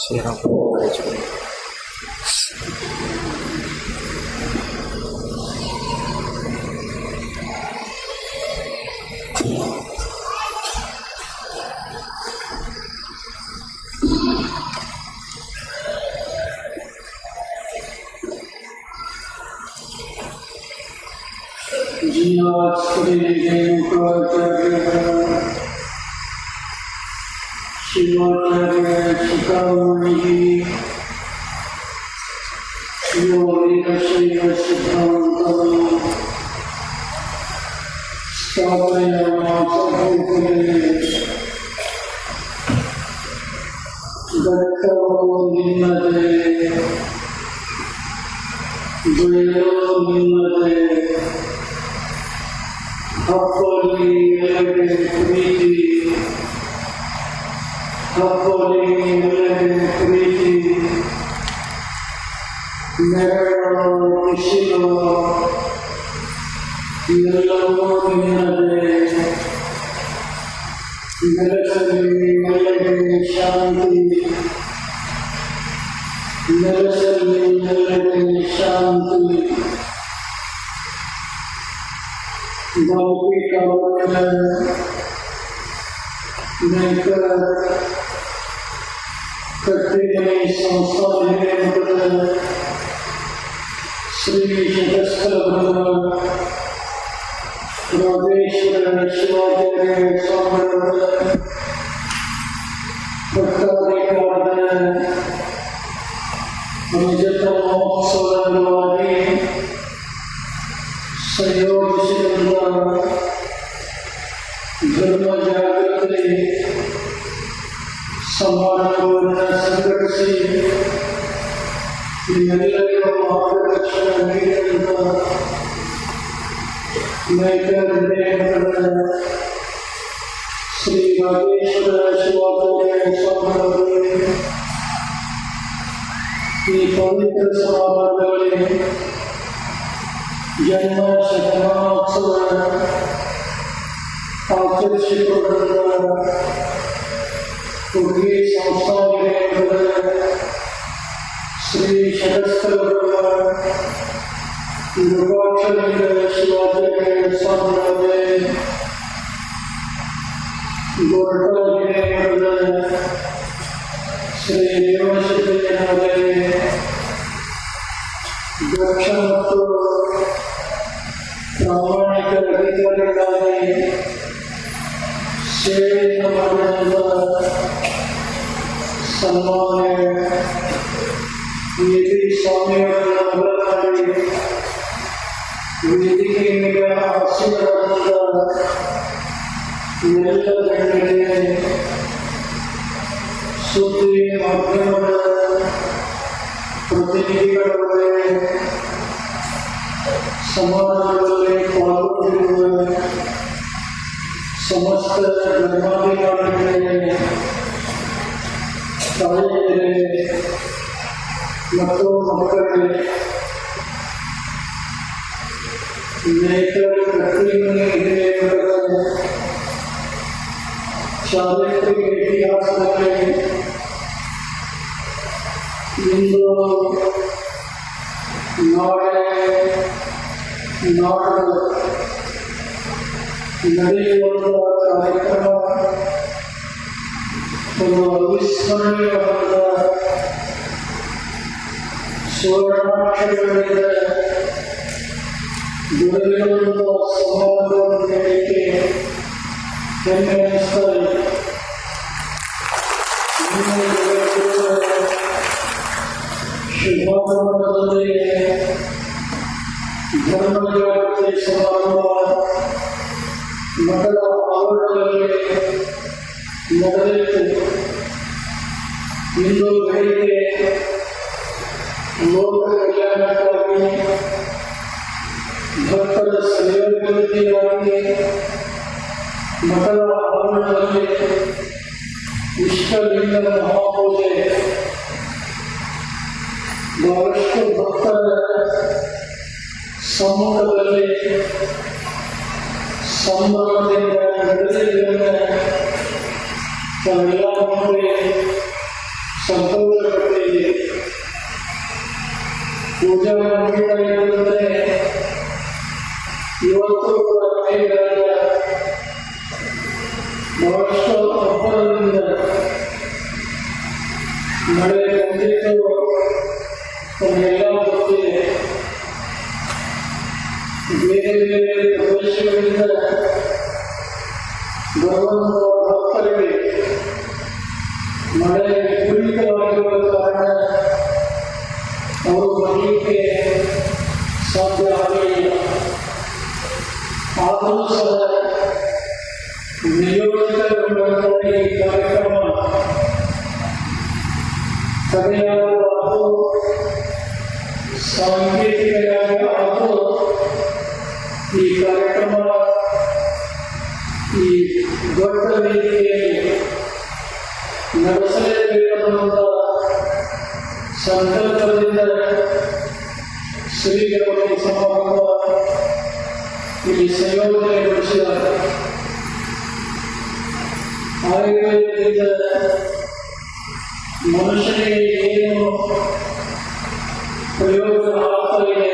ಶ್ರೀರಾಮ್ ಶಿವಾಚಾರ್ಯ ಶಿಖಾಮಣಿ ಶಿವಶೈವ ಸಿದ್ಧಾಂತವನ್ನು ಸ್ಥಾಪನೆಯ ಮಾಸಭೂತದಲ್ಲಿ ದತ್ತವು ನಿನ್ನದೇ ಬೆಳೆಯೋ ನಿನ್ನದೇ ಹಬ್ಬಲಿ ಎಲ್ಲೆಡೆ ಪ್ರೀತಿ ಹಬ್ಬಲಿ ಎಲ್ಲೆಡೆ ಪ್ರೀತಿ ನೆರಳು ಬಿಸಿಲು ಎಲ್ಲವೂ ನಿನ್ನದೇ ನೆಲಸಲ್ಲಿ ಎಲ್ಲೆಡೆ ಶಾಂತಿ ನೆಲಸಲ್ಲಿ ಎಲ್ಲೆಡೆ ಶಾಂತಿ भौतिक संस्था श्री राजेश्वर शिवाचार्य रजत महोत्सव ಸಂಯೋಜಿಸಿದ ಧರ್ಮ ಜಾಗೃತಿ ಸಮಾರಂಭವನ್ನು ಸಂಘಟಿಸಿ ನಿಮ್ಮೆಲ್ಲರಿಗೂ ಮಾರ್ಗದರ್ಶನ ನೀಡಿದಂಥ ನೈತಿಕ ಶ್ರೀ ರಾಜೇಶ್ವರ ಶಿವಾಚಾರ್ಯ ಸ್ವಾಮಿಯವರಿಗೆ ಈ ಪವಿತ್ರ ಸಮಾರಂಭಗಳಿಗೆ ಜನ್ಮ ಶತಮಾನೋತ್ಸವ ಆಚರಿಸಿಕೊಂಡ ಹುಡುಗಿ ಸಂಸ್ಥಾನಗಳ ಶ್ರೀ ಶರಸ್ಥಲಗಳ ದುರ್ಗಾಕ್ಷಲಿಂಗ ಶಿವಾಚಾರ್ಯ ಸ್ವಾಮಿಯವರೇ ಗೋರ್ಟಗಿರಿಯ ಶ್ರೀ ದೇವಶಿವರೇ ದಕ್ಷ ಮತ್ತು ಪ್ರಾಮಾಣಿಕ ಅಧಿಕಾರಿಗಳಾಗಿ ಸೇವೆಯನ್ನು ಮಾಡಿದ ಸನ್ಮಾನ್ಯ ನಿಧಿ ಸ್ವಾಮಿಯವರನ್ನು ಒಳಗಾಗಿ ವೇದಿಕೆ ಮೇಲೆ ಆಸೀನರಾದ ಎಲ್ಲ ಗಣ್ಯರಿಗೆ ಸುದ್ದಿ ಮಾಧ್ಯಮಗಳ ಪ್ರತಿನಿಧಿಗಳವರೇ ಸಮಾಜದಲ್ಲಿ ಪಾಲ್ಗೊಂಡಿರುವ ಸಮಸ್ತ ಧರ್ಮಾಧಿಕಾರಿಗಳಿಗೆ ತಾಯಿಯರಿಗೆ ಮತ್ತು ಮಕ್ಕಳಿಗೆ ನೇತರ ಚಾರಿತ್ರಿಕ ಇತಿಹಾಸದಲ್ಲಿ ಇಂದು ನಾಳೆ ನಾಡು ನಡೆಯುವ ಕಾರ್ಯಕ್ರಮ ಒಂದು ಅವಿಸ್ಮರಣೀಯವಾದ ಸುವರ್ಣಾಕ್ಷರಗಳಿಂದ ದೊರೆಯುವ ಸಮಾಜವನ್ನು ನೀಡಲಿಕ್ಕೆ ಹೆಮ್ಮೆ ಅನ್ನಿಸ್ತಾ ಇದೆ. ಶುಭಾಗಮನದಲ್ಲಿ ಧರ್ಮ ಜಾಗೃತಿ ಸಮಾರಂಭ ಮಠದ ಆವರಣದಲ್ಲಿ ನಡೆದಿತ್ತು. ಇಂದು ಬೆಳಿಗ್ಗೆ ಲೋಕ ಕಲ್ಯಾಣಕ್ಕಾಗಿ ಭಕ್ತರ ಸೇವಾಭಿವೃದ್ಧಿಗಾಗಿ ಮಠದ ಆವರಣದಲ್ಲಿ ಇಷ್ಟಲಿಂಗ ಮಹಾಪೂಜೆ ಬಹಳಷ್ಟು ಭಕ್ತರ ಸಮ್ಮುಖದಲ್ಲಿ ಸಂಭ್ರಮದಿಂದ ನಡೆದಿದ್ದರಿಂದ ತಾವೆಲ್ಲ ನೋಡಿ ಸಂತೋಷ ಮಳೆ ವಿಪರೀತವಾಗಿರುವ ಕಾರಣ ಅವರು ಬರಲಿಕ್ಕೆ ಸಾಧ್ಯ ಆಗಲಿಲ್ಲ. ಆದರೂ ಸಹ ನಿಯೋಜಿತಗೊಂಡಂತಹ ಈ ಕಾರ್ಯಕ್ರಮ ತಡೆಯಾಗಬಾರದು, ಸಾಂಕೇತಿಕವಾಗಿ ಆದರೂ ಈ ಕಾರ್ಯಕ್ರಮ ಈ ದೊಡ್ಡ ವೇದಿಕೆಯಲ್ಲಿ ನಡೆಸಲೇಬೇಕಾದಂಥ ಸಂಕಲ್ಪದಿಂದ ಶ್ರೀಗಳ ಸಮಾರಂಭ ಇಲ್ಲಿ ಸಂಯೋಜನೆಗೊಳಿಸಿದ್ದಾರೆ. ಆಯುರ್ವೇದದಿಂದ ಮನುಷ್ಯನಿಗೆ ಏನು ಪ್ರಯೋಜನ ಆಗ್ತಾ ಇದೆ,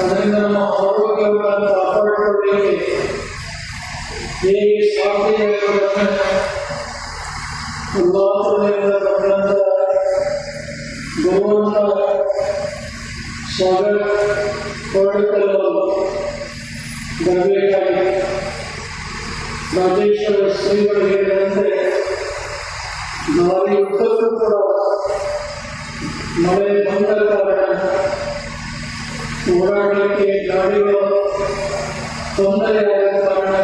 ಅದರಿಂದ ನಮ್ಮ ಆರೋಗ್ಯವನ್ನು ಕಾಪಾಡಿಕೊಳ್ಳಲಿಕ್ಕೆ ಹೇಗೆ ಸಾಧ್ಯ ಎಂಬುದನ್ನು ಉಲ್ಲಾಸದಿಂದ ಬಂದಂತ ಭಗವಂತ ಸ್ವಾಗತ ಹೊರಡಿಕೊಳ್ಳಲು ಬರಬೇಕಾಗಿದೆ. ರಾಜೇಶ್ವರ ಶ್ರೀಗಳು ಹೇಳಿದಂತೆ ದಾರಿ ಉದ್ದಕ್ಕೂ ಕೂಡ ಮಳೆ ಬಂದ ಕಾರಣ ಓಡಾಡಲಿಕ್ಕೆ ಗಾಡಿಗಳು ತೊಂದರೆಯಾದ ಕಾರಣ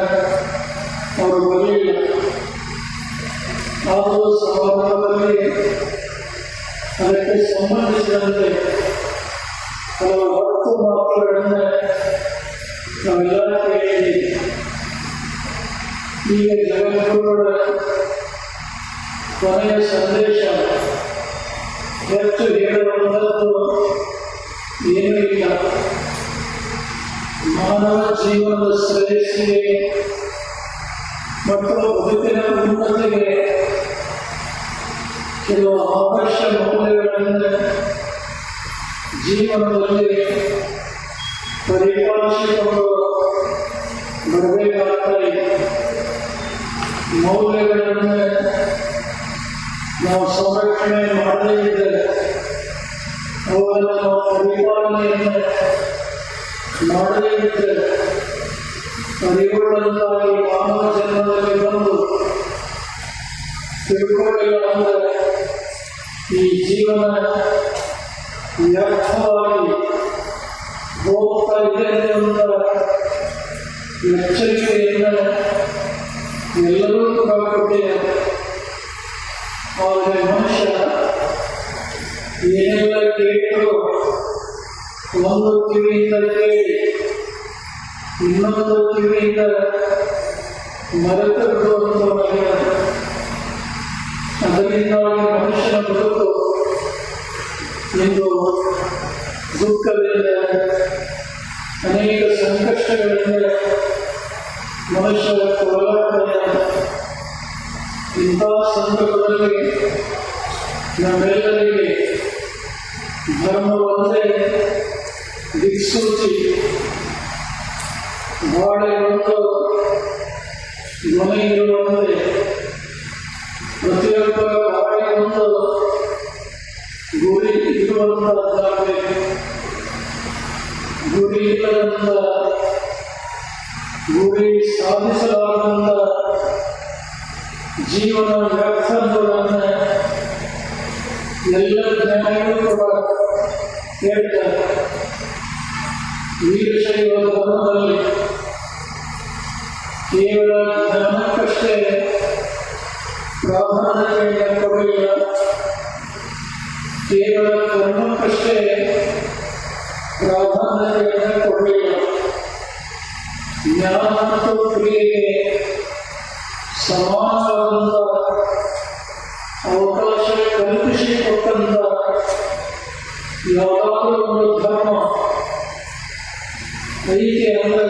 ಅವರು ಬರಲಿಲ್ಲ. ಆದರೂ ಸಮಾರಂಭದಲ್ಲಿ ಅದಕ್ಕೆ ಸಂಬಂಧಿಸಿದಂತೆ ಕೆಲವು 10 ಮಾತುಗಳನ್ನು ನಾವೆಲ್ಲ ಕೇಳಿದ್ದೀವಿ. ಈಗ ಜಗದ್ಗುರುಗಳ ಕೊನೆಯ ಸಂದೇಶ ಹೆಚ್ಚು ಹೇಳುವಂಥದ್ದು ಏನೂ ಇಲ್ಲ. ಮಾನವ ಜೀವನದ ಶ್ರೇಯಸ್ಸಿಗೆ ಮತ್ತು ಬದುಕಿನ ಉನ್ನತಿಗೆ ಕೆಲವು ಆದರ್ಶ ಮೌಲ್ಯಗಳನ್ನು ಜೀವನದಲ್ಲಿ ಪರಿಪಾಲಿಸಿಕೊಂಡು ಬರಬೇಕಾಗ್ತಾ ಇದೆ. ಮೌಲ್ಯಗಳನ್ನು ನಾವು ಸಂರಕ್ಷಣೆ ಮಾಡದೇ ಇದ್ದರೆ, ಅವುಗಳನ್ನು ನಾವು ಪರಿಪಾಲನೆಯನ್ನು ಮಾಡದೇ ಇದ್ದರೆ, ಪರಿಪೂರ್ಣವಾಗಿ ಮಾನವ ಜನ್ಮದಲ್ಲಿ ಬಂದು ತಿಳ್ಕೊಳ್ಳಿಲ್ಲ ಅಂದರೆ ಈ ಜೀವನ ವ್ಯರ್ಥವಾಗಿ ಹೋಗ್ತಾ ಇದೆ ಅಂತ ಎಚ್ಚರಿಕೆಯಿಂದ ಎಲ್ಲರೂ ಕೂಡ ಕೊಟ್ಟಿದ್ದಾರೆ. ಆದರೆ ಮನುಷ್ಯ ಏನೆಲ್ಲ ಕೇಳಿದ್ರು ಒಂದು ಕಿವಿಯಿಂದ ಕೇಳಿ ಇನ್ನೊಂದು ಕಿವಿಯಿಂದ ಮರೆತು ಬಿಡುವಂತ ಅದರಿಂದಾಗಿ ಮನುಷ್ಯನ ಬದುಕು ಇಂದು ದುಃಖದಿಂದ ಅನೇಕ ಸಂಕಷ್ಟಗಳಿಂದ ಮನುಷ್ಯರ ಹೋರಾಟದ ಇಂಥ ಸಂದರ್ಭದಲ್ಲಿ ನಮ್ಮೆಲ್ಲರಿಗೆ ಧರ್ಮ ಒಂದೇ ದಿಕ್ಸೂಚಿ, ಬಾಳೆ ಒಂದು ಮನೆ ಇರುವಂತೆ ಪ್ರತಿಯೊಬ್ಬ ಬಾಳೆ ಒಂದು ಗುರಿ ಇರುವಂತಹದ್ದಾಗಬೇಕು. ಗುರಿ ಇಲ್ಲದಂತ, ಗುರಿ ಸಾಧಿಸಲಾದಂತ ಜೀವನ ವ್ಯರ್ಥ ಎಂಬುದನ್ನು ಎಲ್ಲ ಜ್ಞಾನಿಗಳು ಕೂಡ ಹೇಳ್ತಾರೆ. ವೀರಶೈವ ಧರ್ಮದಲ್ಲಿ ಕೇವಲ ಜ್ಞಾನಕ್ಕಷ್ಟೇ ಪ್ರಾಧಾನ್ಯತೆಯನ್ನು ಕೊಡಲಿಲ್ಲ, ಕೇವಲ ಕರ್ಮಕ್ಕಷ್ಟೇ ಪ್ರಾಧಾನ್ಯತೆಯನ್ನು ಕೊಡಲಿಲ್ಲ. ಜ್ಞಾನ ಮತ್ತು ಕ್ರಿಯೆಗೆ ಸಮಾನವಾದಂಥ ಅವಕಾಶ ಕಲ್ಪಿಸಿಕೊಟ್ಟಂತ ಯಾವುದಾದ್ರೂ ಒಂದು ಧರ್ಮ ಐತೆ ಅಂದರೆ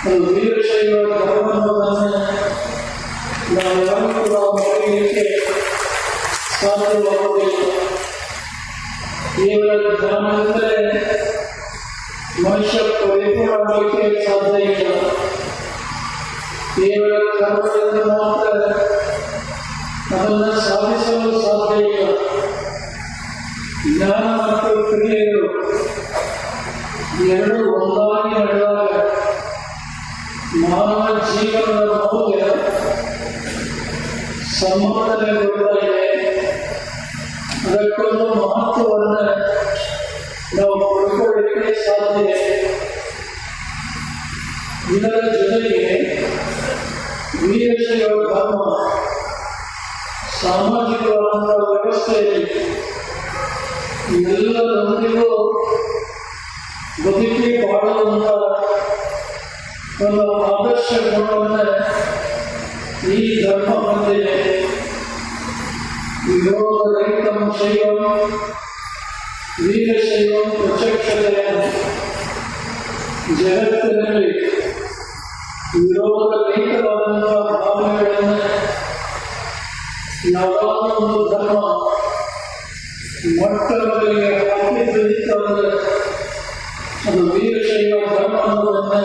ಅದು ವೀರಶೈವ ಧರ್ಮ ಅನ್ನೋದನ್ನು ನಾವೆಲ್ಲರೂ ಕೂಡ ಮರೆಯಲಿಕ್ಕೆ ಸಾಧ್ಯವಾಗುವುದಿಲ್ಲ. ಕೇವಲ ಜ್ಞಾನದಿಂದಲೇ ಮನುಷ್ಯ ಪರಿಪೂರ್ಣವಾಗಲಿಕ್ಕೆ ಸಾಧ್ಯ ಇಲ್ಲ. ಕೇವಲ ಕರ್ಮದಿಂದ ಮಾತ್ರ ಅದನ್ನು ಸಾಧಿಸಲು ಸಾಧ್ಯ ಇಲ್ಲ. ಜ್ಞಾನ ಮತ್ತು ಕ್ರಿಯೆಗಳು ಎರಡು ಒಂದಾಗಿ ನಡೆದಾಗ ಮಾನವ ಜೀವನದ ಮೌಲ್ಯ ಸಂಬೋಧನೆ ಕೊಡ್ತಾ ಇದೆ. ಅದಕ್ಕೊಂದು ಮಹತ್ವವನ್ನು ನಾವು ಪಡ್ಕೊಳ್ಳಿಕ್ಕೆ ಸಾಧ್ಯ ಇದೆ. ಇದರ ಜೊತೆಗೆ ವೀರಶೈವ ಧರ್ಮ ಸಾಮಾಜಿಕವಾದ ವ್ಯವಸ್ಥೆಯಲ್ಲಿ ಎಲ್ಲರೊಂದಿಗೂ ಬದುಕಿ ಬಾಳುವಂತ ಒಂದು ಆದರ್ಶ ಗುಣವನ್ನು ಈ ಧರ್ಮ ಹೊಂದಿದೆ. ವಿರೋಧ ರಹಿತಂ ಶೈವಂ ವೀರಶೈವಂ ಪ್ರಚಕ್ಷತೆಯನ್ನು ಜಗತ್ತಿನಲ್ಲಿ ವಿರೋಧ ರಹಿತವಾದಂತಹ ಭಾವನೆಗಳನ್ನು ಯಾವುದಾದ ಒಂದು ಧರ್ಮ ಮೊಟ್ಟಮೊದಲಿಗೆ ಹಾಕಿದ್ದರೆ ಅದು ವೀರಶೈವ ಧರ್ಮ ಅನ್ನೋದನ್ನು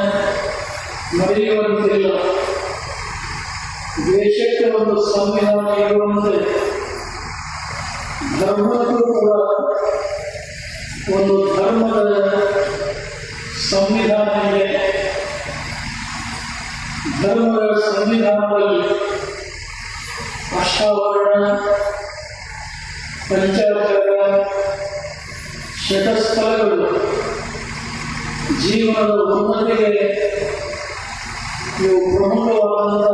ಮರೆಯುವಂತಿಲ್ಲ. ದೇಶಕ್ಕೆ ಒಂದು ಸಂವಿಧಾನ ಇರುವಂತೆ ಧರ್ಮಕ್ಕೂ ಕೂಡ ಒಂದು ಧರ್ಮದ ಸಂವಿಧಾನ ಇದೆ. ಧರ್ಮದ ಸಂವಿಧಾನದಲ್ಲಿ ಅಷ್ಟಾವರಣ, ಪಂಚಾಚಾರ, ಶತಸ್ಥಲಗಳು ಜೀವನದ ಉನ್ನತಿಗೆ ಇವು ಪ್ರಮುಖವಾದಂಥ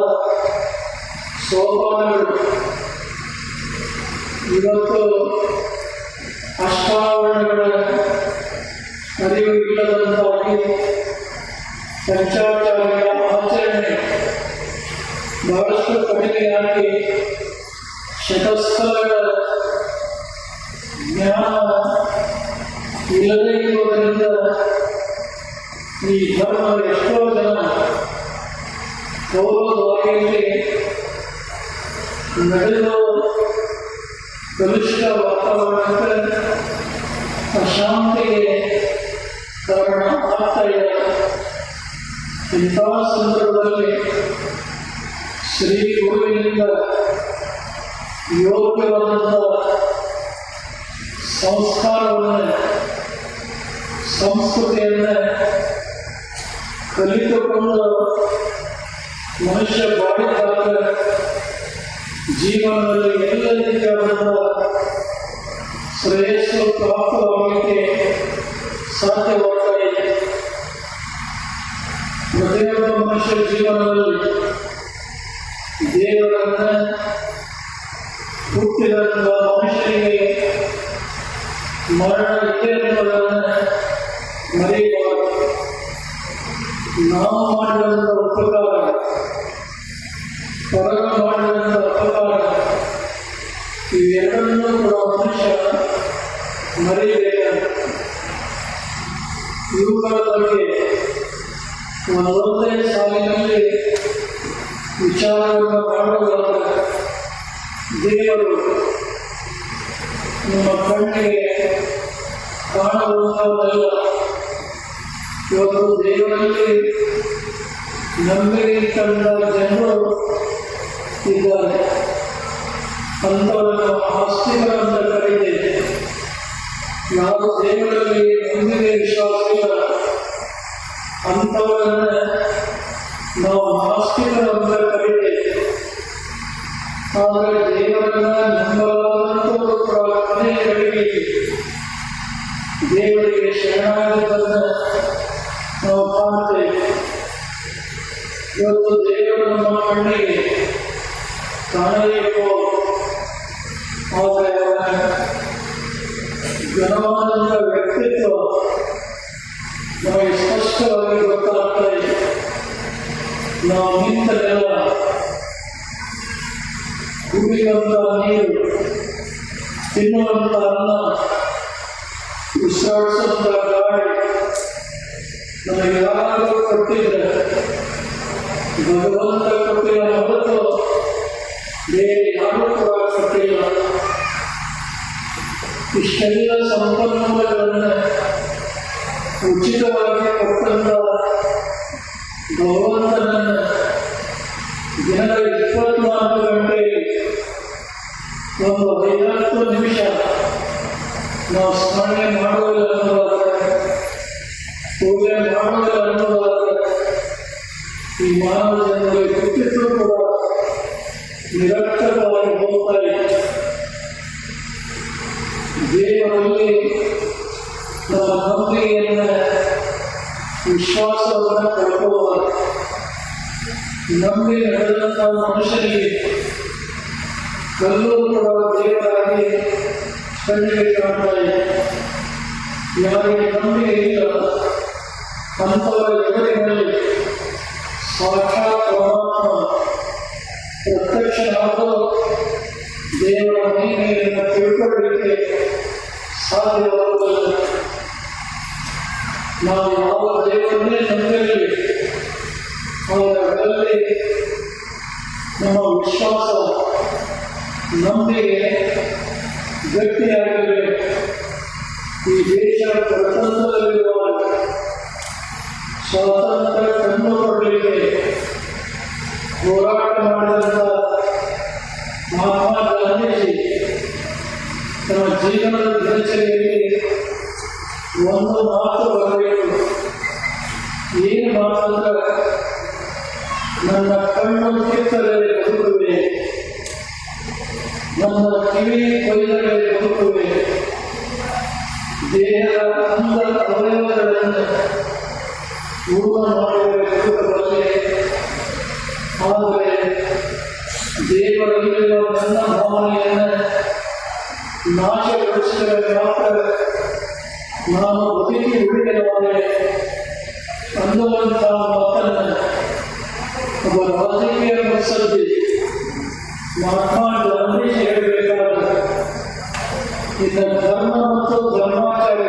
ಸೋಪಾನಗಳು. ಇವತ್ತು ಅಷ್ಟಾವರಣಗಳ ಅರಿವು ಇಲ್ಲದಂತಾಗಿ ಪಂಚಾಚಾರ್ಯ ಆಚರಣೆ ಬಹಳಷ್ಟು ಕಡಿಮೆಯಾಗಿ ಶತಸ್ಥಲಗಳ ಜ್ಞಾನ ಇಲ್ಲದೇ ಇರುವುದರಿಂದ ಈ ಧರ್ಮ ಎಷ್ಟೋ ಜನ ಗೌರವವಾಗಿ ನಡೆದು ಕಲುಷಿತ ವಾತಾವರಣಕ್ಕೆ ಅಶಾಂತಿಗೆ ಕಾರಣ ಆಗ್ತಾ ಇದೆ. ಇಂತಹ ಸಂದರ್ಭದಲ್ಲಿ ಶ್ರೀ ಗುರುವಿನಿಂದ ಯೋಗ್ಯವಾದಂಥ ಸಂಸ್ಕಾರವನ್ನು, ಸಂಸ್ಕೃತಿಯನ್ನು ಕಲಿತುಕೊಂಡು ಮನುಷ್ಯ ಬಾಳಿದಾಗ ಜೀವನದಲ್ಲಿ ಎಲ್ಲ ರೀತಿಯಾದಂಥ ಶ್ರೇಯಸ್ಸು ಪ್ರಾಪ್ತವಾಗಲಿಕ್ಕೆ ಸಾಧ್ಯವಾಗ್ತಾ ಇದೆ. ಪ್ರತಿಯೊಬ್ಬ ಮನುಷ್ಯ ಜೀವನದಲ್ಲಿ ದೇವರನ್ನ ಹುಟ್ಟಿದಂಥ ಮನುಷ್ಯನಿಗೆ ಮರಣ ಇದೆ ಅನ್ನೋದನ್ನು ಮರೆಯಬಾರದು. ನಾವು ಮಾಡಿದಂಥ ಉಪಕಾರ, ಹೊರಗ ಮಾಡಿದಂಥ ಅಪಕಾರ, ಇವೆರಡನ್ನೂ ಕೂಡ ಮನುಷ್ಯ ಮರೆಯಬೇಕು. ಇವುಗಳ ಬಗ್ಗೆ ಒಂದೊಂದೇ ಸಾಲಿನಲ್ಲಿ ವಿಚಾರವನ್ನು ಮಾಡುವುದಾದರೆ ದೇವರು ನಿಮ್ಮ ಕಣ್ಣಿಗೆ ಕಾಣುವಂಥದ್ದಲ್ಲ. ಇವತ್ತು ದೇವರಲ್ಲಿ ನಂಬಿಕೆ ಕಂಡ ಜನರು ಇದ್ದಾರೆ. ಅಂಥವರನ್ನು ಆಸ್ತಿಕರಂತ ಕರೀತೇವೆ. ನಾವು ದೇವರಲ್ಲಿ ನಂಬಿಕೆ ವಿಶ್ವಾಸಿಗಳ ಅಂಥವರನ್ನು ನಾವು ನಾಸ್ತಿಕರಂತ ಕರೀತೇವೆ. ಆದರೆ ದೇವರನ್ನ ನಂಬಲಾದಂಥವರು ಕೂಡ ಕೊನೆಯ ಗಳಿಗೆ ದೇವರಿಗೆ ಶರಣಾಗುವುದನ್ನು ನಾವು ಕಾಣುತ್ತೇವೆ. ಇವತ್ತು ದೇವರು ನಮ್ಮ ಕಣ್ಣಿಗೆ ಕಾಣಬೇಕು, ಆದರೆ ಅವನ ಘನವಾದಂಥ ವ್ಯಕ್ತಿತ್ವ ನಮಗೆ ಸ್ಪಷ್ಟವಾಗಿ ಗೊತ್ತಾಗ್ತಾ ಇದೆ. ನಾವು ನಿಂತ ನೆಲ, ಕುಡಿಯುವಂಥ ನೀರು, ತಿನ್ನುವಂಥ ಅನ್ನ, ಉಸಿರಾಡಿಸುವಂಥ ಗಾಳಿ ನಮಗೆ ಯಾರು ಕೊಟ್ಟಿದ್ರೆ ಭಗವಂತ ಕೊಟ್ಟಿಲ್ಲ ಹೊರತು ಬೇರೆ ಯಾರು ಕೂಡ ಕೊಟ್ಟಿಲ್ಲ. ಇಷ್ಟೆಲ್ಲ ಸಂಪನ್ಮೂಲಗಳನ್ನು ಉಚಿತವಾಗಿ ಕೊಟ್ಟಂತ ಭಗವಂತನನ್ನು ದಿನದ 24 ಗಂಟೆಯಲ್ಲಿ ಒಂದು 50 ನಿಮಿಷ ನಾವು ಸ್ಮರಣೆ ಮಾಡುವುದಿಲ್ಲ ಅನ್ನೋದಾದರೆ, ಪೂಜೆ ಮಾಡುವುದಿಲ್ಲ ಅನ್ನೋದಾದರೆ ಈ ಮಾನವ ಜನರಿಗೆ ಗೊತ್ತಿದ್ದು ಕೂಡ ನಿರರ್ಥಕವಾಗಿ ಆಗಿ ಹೋಗ್ತಾ ಇದೆ. ದೇವರಲ್ಲಿ ನಮ್ಮ ನಂಬಿಕೆಯನ್ನು ವಿಶ್ವಾಸವನ್ನು ಕಳ್ಕೊಳ್ಳುವಾಗ ನಂಬಿ ನಡೆದಂತಹ ಮನುಷ್ಯರಿಗೆ ಕಲ್ಲು ಕೂಡ ದೇವರಾಗಿ ಕಣ್ಣಿಗೆ ಕಾಣ್ತಾ ಇದೆ. ಯಾರಿಗೆ ನಂಬಿಕೆ ಇಲ್ಲ ಅಂಥವರ ಎದುರಿನಲ್ಲಿ ಸಾಕ್ಷಾತ್ ಪರಮಾತ್ಮ ಪ್ರತ್ಯಕ್ಷನಾದ ದೇವರ ಮಹಿಮೆಯನ್ನು ತಿಳ್ಕೊಳ್ಳಲಿಕ್ಕೆ ಸಾಧ್ಯವಾಗುವುದಿಲ್ಲ. ನಾವು ಯಾವ ದೇವರನ್ನೇ ನಂಬಿರಲಿ, ಅವರಲ್ಲಿ ನಮ್ಮ ವಿಶ್ವಾಸ ನಂಬಿಕೆ ಗಟ್ಟಿಯಾಗಿರಬೇಕು. ಈ ದೇಶ ಪ್ರಪಂಚದಲ್ಲಿರುವಾಗ ಸ್ವಾತಂತ್ರ್ಯ ಕಂಡುಕೊಳ್ಳಲಿಕ್ಕೆ ಹೋರಾಟ ಮಾಡಿದಂಥ ಮಹಾತ್ಮ ಗಾಂಧೀಜಿ ತಮ್ಮ ಜೀವನದ ದಿನಚರಿಯಲ್ಲಿ ಒಂದು ಮಾತು ಬರಬೇಕು. ಏನು ಮಾತಂದ್ರೆ, ನನ್ನ ಕಣ್ಣು ಕಿತ್ತರೆ ಬದುಕುವೆ, ನನ್ನ ಕಿವಿ ಕೊಯ್ದರೆ ಬದುಕುವೆ, ದೇಹದ ಅಂದ ಅವಯವಗಳನ್ನು ಪೂರ್ಣ ಮಾಡುವ ಬದುಕಬಲ್ಲೆ, ಆದರೆ ದೇವರಲ್ಲಿರುವ ನನ್ನ ಭಾವನೆಯನ್ನು ನಾಶಗೊಳಿಸಿದರೆ ಮಾತ್ರ ನಾನು ಬದುಕಿ ಉಳಿಯಲಾರೆ ಅನ್ನುವಂತಹ ಮಾತನ್ನು ಒಬ್ಬ ರಾಜಕೀಯ ಮುತ್ಸದ್ದಿ ಮಹಾತ್ಮ ಗಾಂಧೀಜಿ ಹೇಳಬೇಕಾದರೆ, ಇನ್ನು ಧರ್ಮ ಮತ್ತು ಧರ್ಮಾಚಾರ್ಯ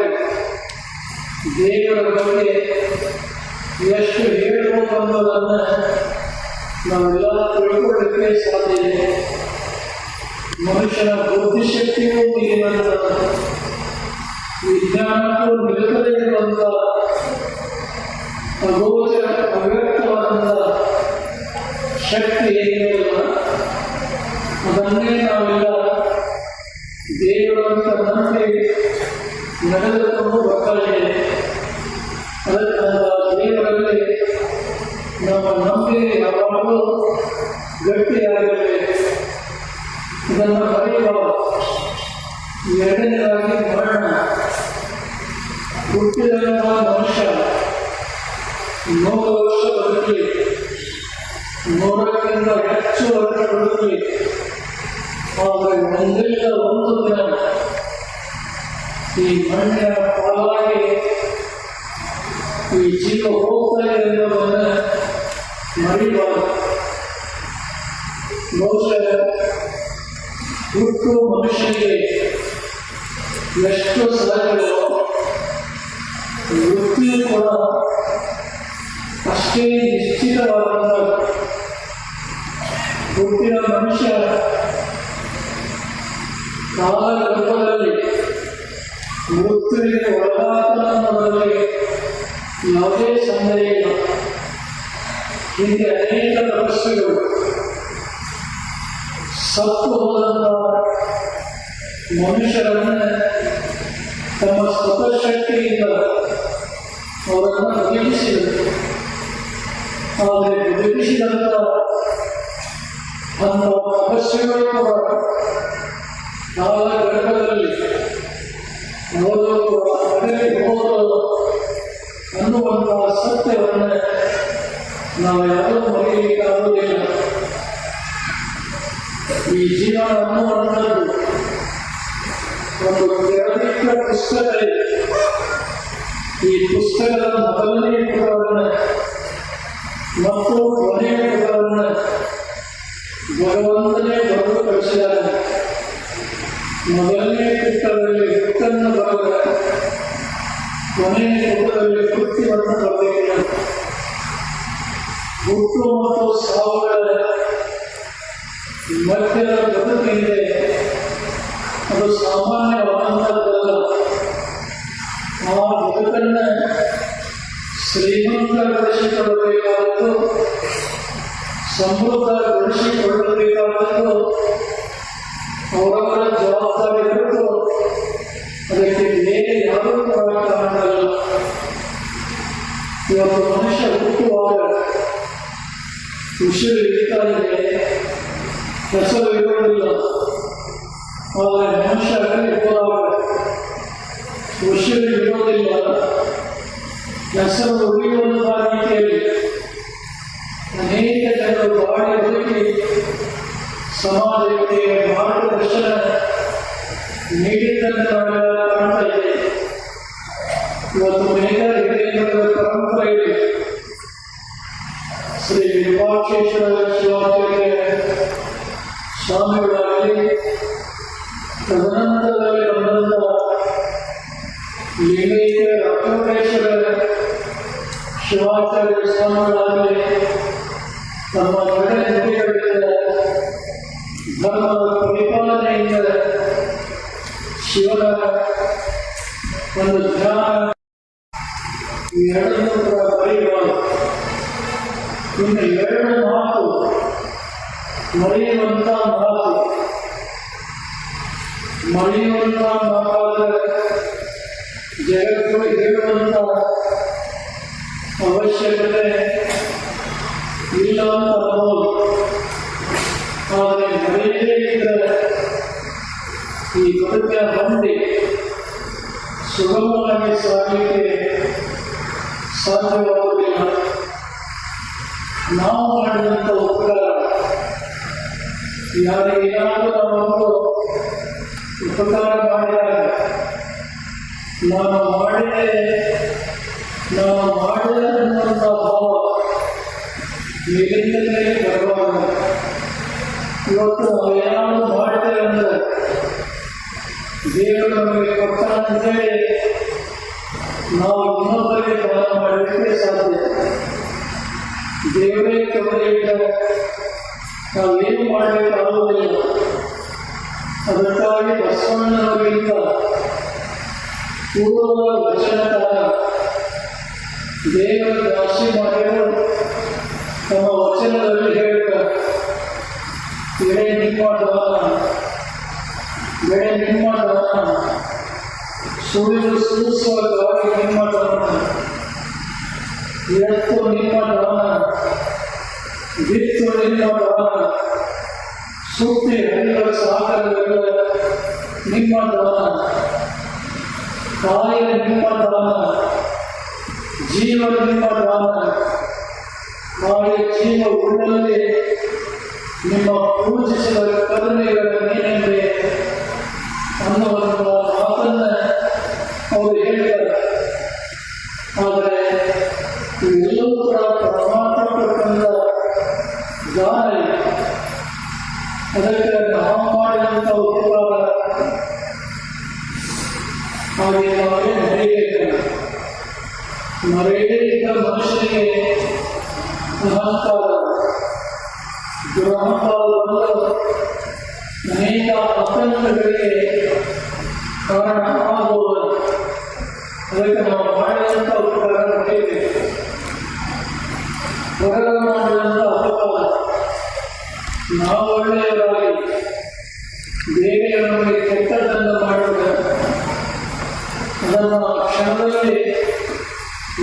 ದೇವರ ಬಗ್ಗೆ ಎಷ್ಟು ಹೇಳಬಹುದು ಅನ್ನೋದನ್ನು ನಾವೆಲ್ಲ ತಿಳ್ಕೊಳ್ಳಿಕ್ಕೆ ಸಾಧ್ಯ ಇದೆ. ಮನುಷ್ಯನ ಬುದ್ಧಿಶಕ್ತಿಯೂ ಮೀರಿದಂತ, ವಿಜ್ಞಾನಕ್ಕೂ ನಿಲುಕದೇ ಇರುವಂತ ಅಗೋಚರ ಅವ್ಯಕ್ತವಾದಂಥ ಶಕ್ತಿ ಏನಿಲ್ಲ, ಅದನ್ನೇ ನಾವೆಲ್ಲ ದೇವರಂತ ನಂಬಿ ನಡೆದುಕೊಂಡು ಬರ್ತಾ ಇದ್ದೇವೆ. ಅದಕ್ಕೆ ದೇವರಲ್ಲಿ ನಮ್ಮ ನಂಬಿಕೆ ಯಾವಾಗಲೂ ಗಟ್ಟಿಯಾಗಿರಬೇಕು. ಇದನ್ನು ಬರೆಯುವ ಎರಡನೇದಾಗಿ ಮರಣ. ಹುಟ್ಟಿದಂತಹ ಮನುಷ್ಯ 100 ವರ್ಷ ಬದುಕಲಿ, 100ಕ್ಕಿಂತ ಹೆಚ್ಚು ವರ್ಷ ಬದುಕಲಿ, ಆದರೆ ಒಂದಿಲ್ಲ ಒಂದು ದಿನ ಈ ಮಣ್ಣಿನ ಪಾಲಾಗಿ ಈ ಜೀವ ಹೋಗ್ತಾ ಇದೆ ಎನ್ನುವುದನ್ನು ಮರಿಬಾರದು. ಬಹುಶಃ ಹುಟ್ಟು ಮನುಷ್ಯನಿಗೆ ಎಷ್ಟು ಸಹಜವೋ ವೃತ್ತಿಯು ಕೂಡ ಅಷ್ಟೇ ನಿಶ್ಚಿತವಾದ. ಹುಟ್ಟಿನ ಮನುಷ್ಯ ಕಾಲಗರ್ಭದಲ್ಲಿ ಮೃತ್ಯುವಿಗೆ ಒಳಗಾತನದಲ್ಲಿ ಯಾವುದೇ ಸಂದೇಹ ಇಲ್ಲ. ಹೀಗೆ ಅನೇಕ ತಪಸ್ಸುಗಳು ಸತ್ತು ಹೋದಂಥ ಮನುಷ್ಯರನ್ನು ತಮ್ಮ ಸ್ವತಃಶಕ್ತಿಯಿಂದ ಅವರನ್ನು ಬದುಕಿಸಿದರು. ಆದರೆ ಬದುಕಿಸಿದಂಥ ಅಂಥ ತಪಸ್ಸುಗಳು ಕೂಡ ಕಾಲ ಗರ್ಭದಲ್ಲಿ ಅವರು ಹೋದರು ಅನ್ನುವಂತಹ ಸತ್ಯವನ್ನು ನಾವು ಯಾರೂ ಮರೆಯಲಿಕ್ಕಾಗುವುದಿಲ್ಲ. ಈ ಜೀವನ ಅನ್ನುವಂಥದ್ದು ಒಂದು ತೆರೆದಿಟ್ಟ ಪುಸ್ತಕ ಇದೆ. ಈ ಪುಸ್ತಕದ ಮೊದಲನೇ ಪುಟವನ್ನು ಮತ್ತು ಕೊನೆಯ ಪುಟವನ್ನು ಭಗವಂತನೇ ಬರೆದು ಕಳಿಸಿದ್ದಾರೆ. ಮೊದಲನೇ ಪುಟದಲ್ಲಿ ಹುಟ್ಟನ್ನು ಬರೆದ, ಕೊನೆಯ ಪುಟದಲ್ಲಿ ಕೃತ್ಯವನ್ನು ಬರೆದಿಲ್ಲ. ಹುಟ್ಟು ಮತ್ತು ಸಾವುಗಳ ಮಧ್ಯದ ಬದುಕಿದೆ, ಅದು ಸಾಮಾನ್ಯವಾದಂಥದ್ದಲ್ಲ. ಆ ಬದುಕನ್ನು ಶ್ರೀಮಂತಗೊಳಿಸಿಕೊಳ್ಳಬೇಕಾದದ್ದು, ಸಮೃದ್ಧಗೊಳಿಸಿಕೊಳ್ಳಬೇಕಾದದ್ದು ಅವರವರ ಜವಾಬ್ದಾರಿ ಹೊರತು ಅದಕ್ಕೆ ಬೇರೆ ಯಾರೂ ಕೂಡ ಕಾರಣಲ್ಲ. ಇವತ್ತು ಮನುಷ್ಯ ಹುಟ್ಟುವಾಗ ಉಸಿರು ಇಳಿತಾ ಇದೆ, ಹೆಸರು ಇರುವುದಿಲ್ಲ. ಆದರೆ ಮನುಷ್ಯ ಇರುವಾಗ ಋಷಿಗಳು ಇರುವುದಿಲ್ಲ. ಹೆಸರು ಉಳಿಯುವಂತಹ ರೀತಿಯಲ್ಲಿ ಅನೇಕ ಜನರು ಬಾಳಿ ಬದುಕಿ ಸಮಾಜಕ್ಕೆ ಮಾರ್ಗದರ್ಶನ ನೀಡಿದ್ದನ್ನು ಕಾಣ್ತಾ ಇದೆ. ಇವತ್ತು ಅನೇಕ ಹಿರಿಯರ ಪರಂಪರೆ ಇದೆ. ಶ್ರೀ ವಿರೂಪಾಕ್ಷೇಶ್ವರ ಶಿವಾಚಾರ್ಯ ಸ್ವಾಮಿಗಳಾಗಲಿ, ತದನಂತರದಲ್ಲಿ ಬಂದಂತ ಲಿಂಗೈಕ್ಯ ರಾಘವೇಶ್ವರ ಶಿವಾಚಾರ್ಯ ಸ್ವಾಮಿಗಳಾಗಲಿ ತಮ್ಮ ಕಡೆ ನುಡಿಗಳಿಂದ ಧರ್ಮದ ಪರಿಪಾಲನೆಯಿಂದ ಶಿವನ ಒಂದು ಧ್ಯಾನ ಎರಡನ್ನೂ ಕೂಡ ಬರೆಯಬಾರದು. ಇನ್ನು ಎರಡು ಮಾತು ಮರೆಯುವಂತ ಮಾತಾದರೆ ಜಗತ್ತು ಹೇಳುವಂತ ಅವಶ್ಯಕತೆ ಇಲ್ಲ ಅಂತ ಅನ್ನೋದು. ಆದರೆ ಮರೆಯದೇ ಇದ್ದರೆ ಈ ಬದುಕಿನ ಬಂದಿ ಸುಗಮವಾಗಿ ಸಾಗಲಿಕ್ಕೆ ಸಾಧ್ಯವಾಗುವುದಿಲ್ಲ. ನಾವು ಮಾಡಿದಂಥ ಉಪಕಾರ ಯಾರಿಗೇನಾದರೂ ನಾವೊಂದು ಉಪಕಾರ ಮಾಡಿದಾಗ ನಾನು ಮಾಡಿದೆ ಅನ್ನುವಂಥ ಭಾವ ಮೇಲಿಂದಲೇ ಬರಬಾರದು. ಇವತ್ತು ನಾವು ಏನಾದರೂ ಮಾಡಿದೆ ಅಂದರೆ ದೇವರು ನಮಗೆ ಕೊಟ್ಟ ಅಂತೇಳಿ ನಾವು ಇನ್ನೊಬ್ಬರಿಗೆ ದಾನ ಮಾಡಲಿಕ್ಕೆ ಸಾಧ್ಯ. ದೇವರೇ ಕೊಡಲಿಲ್ಲ, ನಾವೇನು ಮಾಡಲಿಕ್ಕಾಗುವುದಿಲ್ಲ. ಅದಕ್ಕಾಗಿ ಬಸವಣ್ಣನವರಿಂದ ಪೂರ್ವದ ವಚನಕಾರ ದೇವರ ರಾಶಿ ಮಾಡಿದರು ತಮ್ಮ ವಚನದಲ್ಲಿ ಹೇಳ್ತಾರೆ, ಬೆಳೆ ನಿಮ್ಮ ದಾನ, ಸುಳಿದು ಸೂಸುವ ಗಾಳಿ ನಿಮ್ಮ ದಾನ, ಎತ್ತು ನಿಮ್ಮ ದಾನ, ಬಿತ್ತು ನಿಮ್ಮ ದಾನ, ಸುತ್ತಿ ಹರಿಯುವ ಸಾಗರವೆಲ್ಲ ನಿಮ್ಮ ದಾನ, ಕಾಯ ನಿಮ್ಮ ದಾನ, ಜೀವನ ನಿಮ್ಮ ದಾನ, ಕಾಯ ಜೀವ ಉಳ್ಳಲ್ಲಿ ನಿಮ್ಮ ಪೂಜಿಸಿದ ಕರುಣೆಗಳ ನೀನೆಂದೇ ಅನ್ನುವಂಥ ಮಾತನ್ನ ಅವರು ಹೇಳ್ತಾರೆ. ಆದರೆ ಇವೆಲ್ಲವೂ ಕೂಡ ಪರಮಾತ್ಮ ಕೊಟ್ಟಂತ ದಾನ ಇದೆ. ಅದಕ್ಕೆ ನಾವು ಮಾಡಿದಂಥ ಉಪಕಾರ ಹಾಗೆ ನಾವೇ ಮರೆಯಬೇಕು. ಮರೆಯದೇ ಇದ್ದ ಮನುಷ್ಯನಿಗೆ ಅಹಂಕಾರ ದುರಹಂಕಾರ ಬಂದು ಅನೇಕ ಆತಂಕಗಳಿಗೆ ಕಾರಣ ಆಗಬಹುದು. ಅದಕ್ಕೆ ನಾವು ಮಾಡಿದಂಥ ಉಪಕಾರ ಮರೆಯಬೇಕು. ಹೊರಗೆ ಮಾಡಿದಂಥ ಅಪಕಾರ ನಾವು ಒಳ್ಳೆಯವರಾಗಿ ಬೇರೆ ನಮಗೆ ಕೆಟ್ಟದ್ದನ್ನು ಮಾಡಿದರೆ ಅದನ್ನು ಕ್ಷಣದಲ್ಲಿ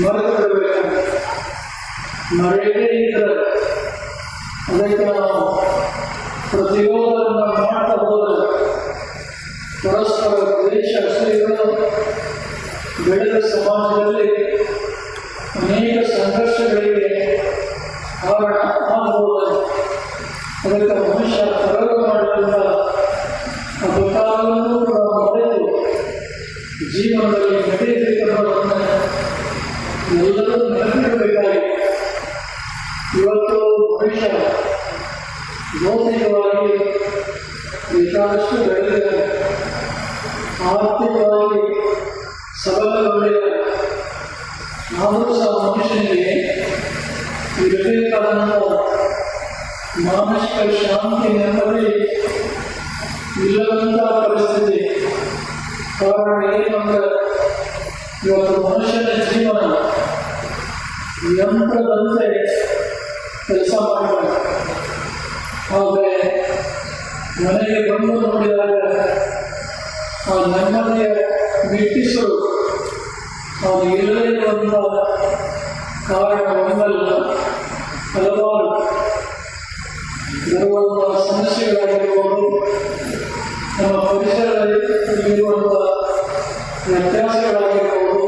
ಮರೆತು ಬಿಡಬೇಕು. ಮರೆಯದೇ ಇದ್ದರೆ ಅದಕ್ಕೆ ನಾವು ಪ್ರತಿರೋಧವನ್ನು ಮಾಡ್ತಾ ಹೋದರೆ ಪರಸ್ಪರ ದ್ವೇಷ ಅಸೂಯೆಗಳು ಬೆಳೆದ ಸಮಾಜದಲ್ಲಿ ಅನೇಕ ಸಂಘರ್ಷಗಳಿಗೆ ಕಾರಣ ಆಗಬಹುದು. ಅದಕ್ಕೆ ಮನುಷ್ಯ ಪ್ರಯೋಗ ಮಾಡಿದಂಥ ಅಪಕಾರವನ್ನು ಕೂಡ ಮರೆತು ಜೀವನದಲ್ಲಿ ನಡೆಯಬೇಕೆಂಬುದನ್ನು ಎಲ್ಲರೂ ನೆನಪಿಡಬೇಕಾಗಿದೆ. ಇವತ್ತು ಮನುಷ್ಯ ಭೌತಿಕವಾಗಿ ಬೇಕಾದಷ್ಟು ಬೆಳೆದಿದ್ದಾರೆ, ಆರ್ಥಿಕವಾಗಿ ಸಬಲಗೊಂಡಿದ್ದಾರೆ. ಆದರೂ ಸಹ ಮನುಷ್ಯನಿಗೆ ಇರಬೇಕಾದಂಥ ಮಾನಸಿಕ ಶಾಂತಿ ನೆಮ್ಮದಿ ಇಲ್ಲದಂಥ ಪರಿಸ್ಥಿತಿ. ಕಾರಣ ಏನಂದ್ರೆ ಇವತ್ತು ಮನುಷ್ಯನ ಜೀವನ ಯಂತ್ರದಂತೆ ಕೆಲಸ ಮಾಡಬೇಕು. ಆದರೆ ಮನೆಗೆ ಬಂದು ನೋಡಿದಾಗ ಆ ನೆಮ್ಮದಿಯ ಮಿಟ್ಟಿಸಲು ಅದು ಇಲ್ಲದೇ ಇರುವಂಥ ಕಾರಣ ಒಂದಲ್ಲ, ಹಲವಾರು. ಬರುವಂತಹ ಸಮಸ್ಯೆಗಳಾಗಿರ್ಬೋದು, ನಮ್ಮ ಪರಿಸರದಲ್ಲಿರುವಂತಹ ವ್ಯತ್ಯಾಸಗಳಾಗಿರ್ಬೋದು,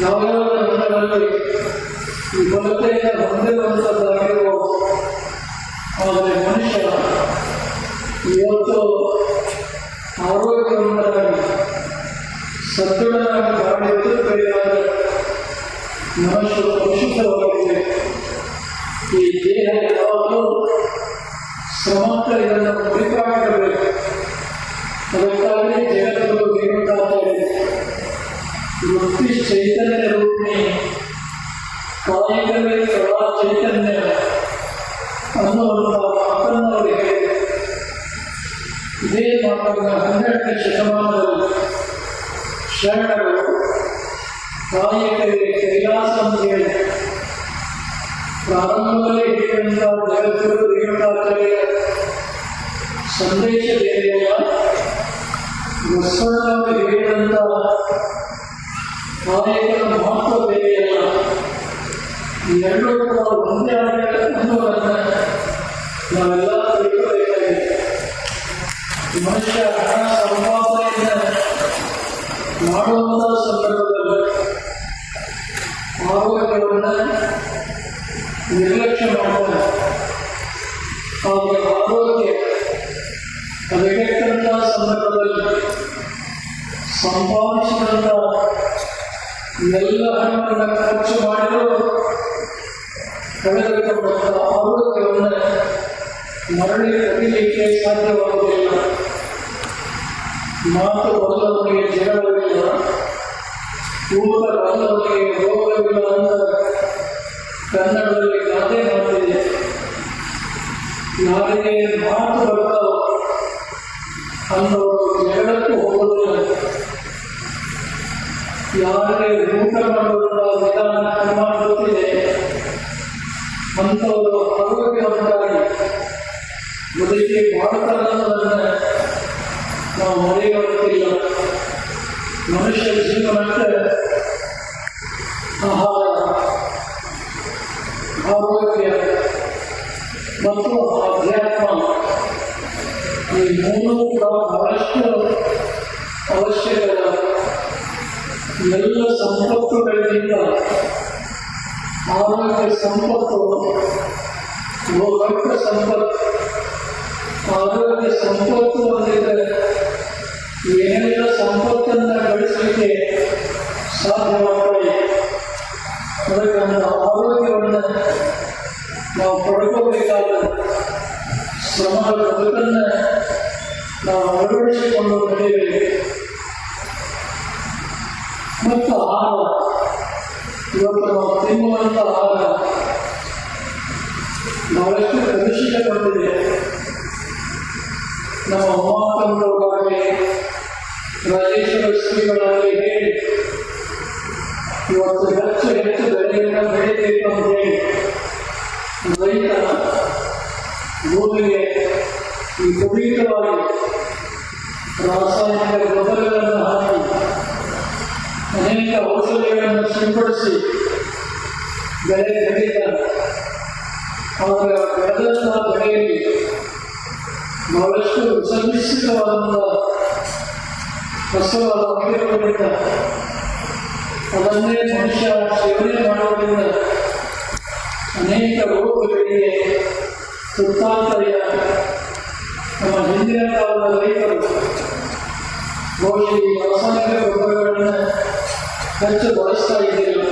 ಯಾವ್ಯಾವ ಹಂತಗಳಲ್ಲಿ ಈ ಕೊರತೆಯಿಂದ ಹೊಂದಿರುವಂಥದ್ದಾಗಿರ್ಬೋದು. ಆದರೆ ಮನುಷ್ಯ ಇವತ್ತು ಆರೋಗ್ಯವಂತರಾಗಿ ಸದೃಢನಾಗಿ ಗಾಳಿ ಎದುರುಬೇಕಾದರೆ ಮನುಷ್ಯ ಪರಿಶುದ್ಧವಾಗಿದೆ. ಈ ದೇಹ ಯಾವಾಗಲೂ ಶ್ರಮಕ್ಕೆ ಇದನ್ನು ಕುರಿತಾಗಿರಬೇಕು. ಅದಕ್ಕಾಗಿ ಜಗತ್ತುಗಳು ನೇಮಕಾಗಿದೆ. ವೃತ್ತಿ ಚೈತನ್ಯ ರೂಪಿಣಿ ಕಾಯಿಕವೇ ಕಲಾ ಚೈತನ್ಯ ಅನ್ನುವಂತಹ ಮಾತನ್ನು ಅವರು ಹೇಳಿದೆ. ಇದೇ ಮಾತನ್ನು 12ನೇ ಶತಮಾನದಲ್ಲಿ ಶರಣರು ಕಾಯಿಕವೇ ಕೈಲಾಸ ಅಂತ ಹೇಳಿ ಪ್ರಾರಂಭದಲ್ಲಿ ಹೇಳಿದಂತಹ ಜಗದ್ಗುರು ರೇಣುಕಾಚಾರ್ಯ ಸಂದೇಶ ಬೇರೆಯಲ್ಲ, ಬಸವಣ್ಣವರು ಹೇಳಿದಂತಹ ಕಾಯಕದ ಮಹತ್ವ ಬೇರೆಯಲ್ಲ. ಎರಡೂ ಕೂಡ ಒಂದೇ ಆಗಬೇಕು ಅನ್ನೋದನ್ನು ನಾವೆಲ್ಲ ತಿಳ್ಕೋಬೇಕಾಗಿದೆ. ಮನುಷ್ಯ ಹಣ ಸಂಪಾದನೆಯಿಂದ ಮಾಡುವಂತಹ ಸಂದರ್ಭದಲ್ಲಿ ಆರೋಗ್ಯವನ್ನು ನಿರ್ಲಕ್ಷ್ಯ ಮಾಡ್ತಾರೆ. ಆದರೆ ಆರೋಗ್ಯ ಅದಕ್ಕೆಂತಹ ಸಂದರ್ಭದಲ್ಲಿ ಸಂಪಾದಿಸಿದಂಥ ಎಲ್ಲ ಹಣವನ್ನು ಖರ್ಚು ಮಾಡಿದರೂ ಕಳೆದುಕೊಂಡಂಥ ಆರೋಗ್ಯವನ್ನು ಮರಳಿ ಪಡೆಯಲಿಕ್ಕೆ ಸಾಧ್ಯವಾಗುವುದಿಲ್ಲ. ಮಾತು ಬಲ್ಲವನಿಗೆ ಜಗಳವಿಲ್ಲ, ಊಟ ಬಲ್ಲವನಿಗೆ ರೋಗವಿಲ್ಲ ಅಂತ ಕನ್ನಡದಲ್ಲಿ ಗಾದೆ ಮಾತಿದೆ. ಯಾರಿಗೆ ಮಾತು ಬರ್ತಾವ ಅನ್ನೋರು ಜಗಳಕ್ಕೂ ಹೋಗುವುದಿಲ್ಲ. ಯಾರಿಗೆ ಊಟ ಮಾಡುವಂತಹ ವಿಧಾನ ಕ್ರಮ ಗೊತ್ತಿದೆ ಅಂಥವರು ಆರೋಗ್ಯವಂತರಾಗಿ ಬದುಕಿ ಮಾಡ್ತಾರೆ ಅನ್ನೋದನ್ನು ನಾವು ಮರೆಯುವಂತಿಲ್ಲ. ಮನುಷ್ಯ ಜೀವನಕ್ಕೆ ಆಹಾರ, ಆರೋಗ್ಯ ಮತ್ತು ಅಧ್ಯಾತ್ಮ ಈ ಮೂರೂ ಕೂಡ ಬಹಳಷ್ಟು ಅವಶ್ಯಕತೆ. ಎಲ್ಲ ಸಂಪತ್ತುಗಳಿಗಿಂತ ಆರೋಗ್ಯ ಸಂಪತ್ತು ದೊಡ್ಡ ಸಂಪತ್ತು. ಆರೋಗ್ಯ ಸಂಪತ್ತು ಅಂದಿದ್ದರೆ ಏನೆಲ್ಲ ಸಂಪತ್ತನ್ನು ಗಳಿಸಲಿಕ್ಕೆ ಸಾಧ್ಯವಾಗ್ತದೆ. ಅದಕ್ಕೆ ನಮ್ಮ ಆರೋಗ್ಯವನ್ನು ನಾವು ಪಡ್ಕೋಬೇಕಾದ ಶ್ರಮದ ಬದುಕನ್ನು ನಾವು ಅಳವಡಿಸಿಕೊಂಡು ನಡೆಯಬೇಕು. ಮತ್ತು ಆಹಾರ, ಇವತ್ತು ನಾವು ತಿನ್ನುವಂಥ ಆಹಾರ ಬಹಳಷ್ಟು ಕಲುಷಿತಗೊಂಡಿದೆ. ನಮ್ಮ ಅಮ್ಮಕ್ಕಂದವರಾಗಲಿ ರಾಜೇಶ್ವರ ಶ್ರೀಗಳಾಗಲಿ ಹೇಳಿ ಇವತ್ತು ಹೆಚ್ಚು ಬೆಳೆಯನ್ನು ಬೆಳೀಬೇಕು ಅಂತ ಹೇಳಿ ರೈತ ಭೂಮಿಗೆ ವಿಪರೀತವಾಗಿ ರಾಸಾಯನಿಕ ಗೊಬ್ಬರಗಳನ್ನು ಹಾಕಿ ಅನೇಕ ಔಷಧಿಗಳನ್ನು ಸಿಂಪಡಿಸಿ ಬೆಳೆ ಬೆಳೀತಾರೆ. ಆದರೆ ಬೆಳೆದಂತಹ ಬೆಳೆಯಲ್ಲಿ ಬಹಳಷ್ಟು ವಿಸರ್ಜಿಸಿತವಾದಂತಹ ಫಸಲು ಆಗಿರುವುದರಿಂದ ಅದನ್ನೇ ಮನುಷ್ಯ ಸೇವನೆ ಮಾಡುವುದರಿಂದ ಅನೇಕ ರೋಗಗಳಿಗೆ ತುತ್ತಾಗ್ತದೆ. ನಮ್ಮ ಹಿಂದಿನ ಕಾಲದ ರೈತರು ಬಹುಶಃ ಈ ರಾಸಾಯನಿಕ ಗೊಬ್ಬರಗಳನ್ನು ಹೆಚ್ಚು ಬಳಸ್ತಾ ಇದ್ದಿಲ್ಲ.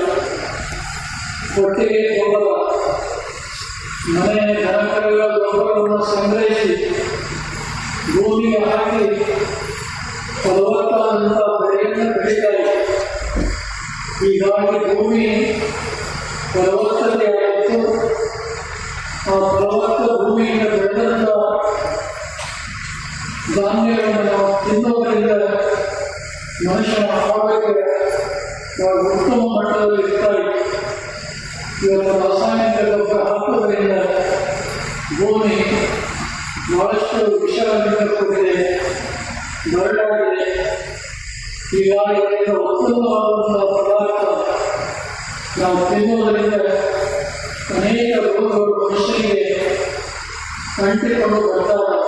ಒಟ್ಟಿಗೆ ಗೊಬ್ಬರ, ಮನೆ ದನಕರುಗಳ ಗೊಬ್ಬರವನ್ನು ಸಂಗ್ರಹಿಸಿ ಭೂಮಿಗೆ ಹಾಕಿ ಫಲವತ್ತಾದಂಥ ಬೆಳೆಯನ್ನು ಬೆಳೀತಾರೆ. ಹೀಗಾಗಿ ಭೂಮಿ ಫಲವತ್ತತೆ ಆಯಿತು. ಆ ಫಲವತ್ತ ಭೂಮಿಯಿಂದ ಬೆಳೆದಂಥ ಧಾನ್ಯಗಳನ್ನು ನಾವು ತಿನ್ನೋದರಿಂದ ಮನುಷ್ಯನ ಆರೋಗ್ಯ ಉತ್ತಮ ಮಟ್ಟದಲ್ಲಿ ಇರ್ತಾರೆ. ಇವತ್ತು ರಾಸಾಯನಿಕ ಗೊಬ್ಬರ ಹಾಕೋದ್ರಿಂದ ಭೂಮಿ ಬಹಳಷ್ಟು ವಿಷಗಳಿಂದ ಕೂಡಿದೆ, ಬರಡಾಗಿದೆ. ಹೀಗಾಗಿ ಉತ್ತಮವಾದಂತಹ ಪದಾರ್ಥ ನಾವು ತಿನ್ನುವುದರಿಂದ ಅನೇಕ ರೋಗಗಳು ಮನುಷ್ಯರಿಗೆ ಅಂಟಿಕೊಂಡು ಬರ್ತಾರೆ.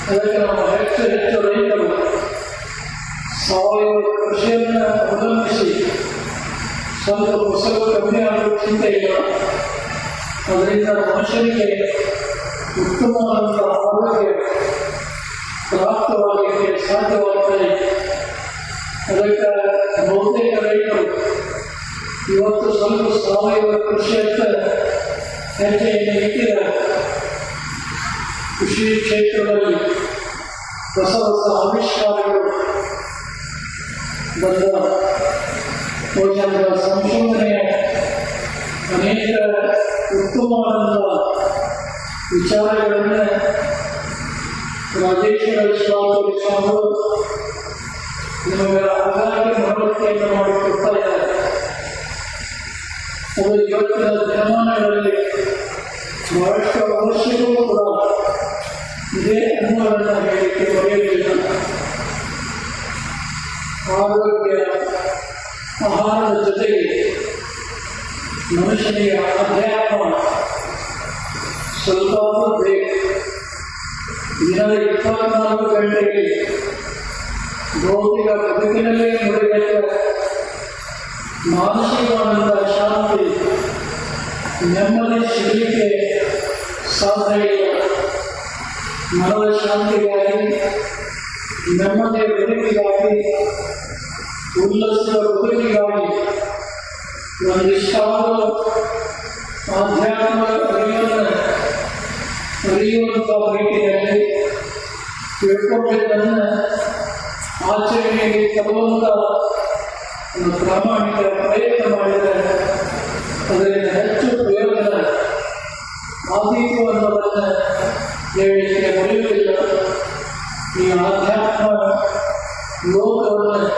ಅದಕ್ಕೆ ನಮ್ಮ ಹೆಚ್ಚು ಹೆಚ್ಚು ರೈತರು ಸಾವಯವ ಕೃಷಿಯನ್ನು ಅವಲಂಬಿಸಿ ಸ್ವಲ್ಪ ಫಸಲು ಕಮ್ಮಿ ಆಗುವ ಚಿಂತೆ ಇಲ್ಲ. ಅದರಿಂದ ಮನುಷ್ಯನಿಗೆ ಉತ್ತಮವಾದಂತಹ ಆರೋಗ್ಯ ಪ್ರಾಪ್ತವಾಗಲಿಕ್ಕೆ ಸಾಧ್ಯವಾಗುತ್ತದೆ. ಅದಕ್ಕೆ ಬಹುತೇಕ ರೈತರು ಇವತ್ತು ಸ್ವಲ್ಪ ಸಾವಯವ ಕೃಷಿಯತ್ತ ಹೆಜ್ಜೆಯನ್ನು ಇಟ್ಟಿದ್ದಾರೆ. ಕೃಷಿ ಕ್ಷೇತ್ರದಲ್ಲಿ ಹೊಸ ಹೊಸ ಆವಿಷ್ಕಾರಗಳು ಬಂದ ಸಂಶೋಧನೆಯ ಅನೇಕ ಉತ್ತಮವಾದಂತಹ ವಿಚಾರಗಳನ್ನು ರಾಜೇಶ್ವರ ಸ್ವಾಮಿಗಳು ನಮಗೆ ಆಗಾಗ್ಗೆ ಮನವರಿಕೆಯನ್ನು ಮಾಡಿಕೊಡ್ತಾ ಇದ್ದಾರೆ. ಅದು ಇವತ್ತಿನ ದಿನಮಾನಗಳಲ್ಲಿ ಬಹಳಷ್ಟು ಅವಶ್ಯಕವೂ ಕೂಡ ಇದೇ ಅನ್ನೋದನ್ನು ಹೇಳಲಿಕ್ಕೆ ಬರೆಯಲಿಲ್ಲ. ಆರೋಗ್ಯ ಆಹಾರದ ಜೊತೆಗೆ ಮನುಷ್ಯನಿಗೆ ಅಧ್ಯಾತ್ಮ ಸ್ವಲ್ಪ ಬೇಕು. ದಿನದ 24 ಗಂಟೆಗೆ ಭೌತಿಕ ಬದುಕಿನಲ್ಲೇ ಮುಡಿದ ಮಾನಸಿಕವಾದಂತಹ ಶಾಂತಿ ನೆಮ್ಮದಿ ಸಿಗಲಿಕ್ಕೆ ಸಾಧ್ಯ ಇಲ್ಲ. ಮನದ ಶಾಂತಿಗಾಗಿ, ನೆಮ್ಮದಿಯ ಬದುಕಿಗಾಗಿ, ಉಲ್ಲಸಿತ ಬದುಕಿಗಾಗಿ ಒಂದಿಷ್ಟಾದರೂ ಆಧ್ಯಾತ್ಮ ಅರಿಯುವಂಥ ರೀತಿಯಲ್ಲಿ ತಿಳ್ಕೊಂಡಿದ್ದನ್ನು ಆಚರಣೆಗೆ ತರುವಂಥ ಒಂದು ಪ್ರಾಮಾಣಿಕ ಪ್ರಯತ್ನ ಮಾಡಿದರೆ ಅದರಿಂದ ಹೆಚ್ಚು ಪ್ರಯೋಜನ ಆದೀತು ಅನ್ನೋದನ್ನು ಹೇಳಲಿಕ್ಕೆ ಬರೆಯುವುದಿಲ್ಲ. ಈ ಆಧ್ಯಾತ್ಮ ಲೋಕವನ್ನು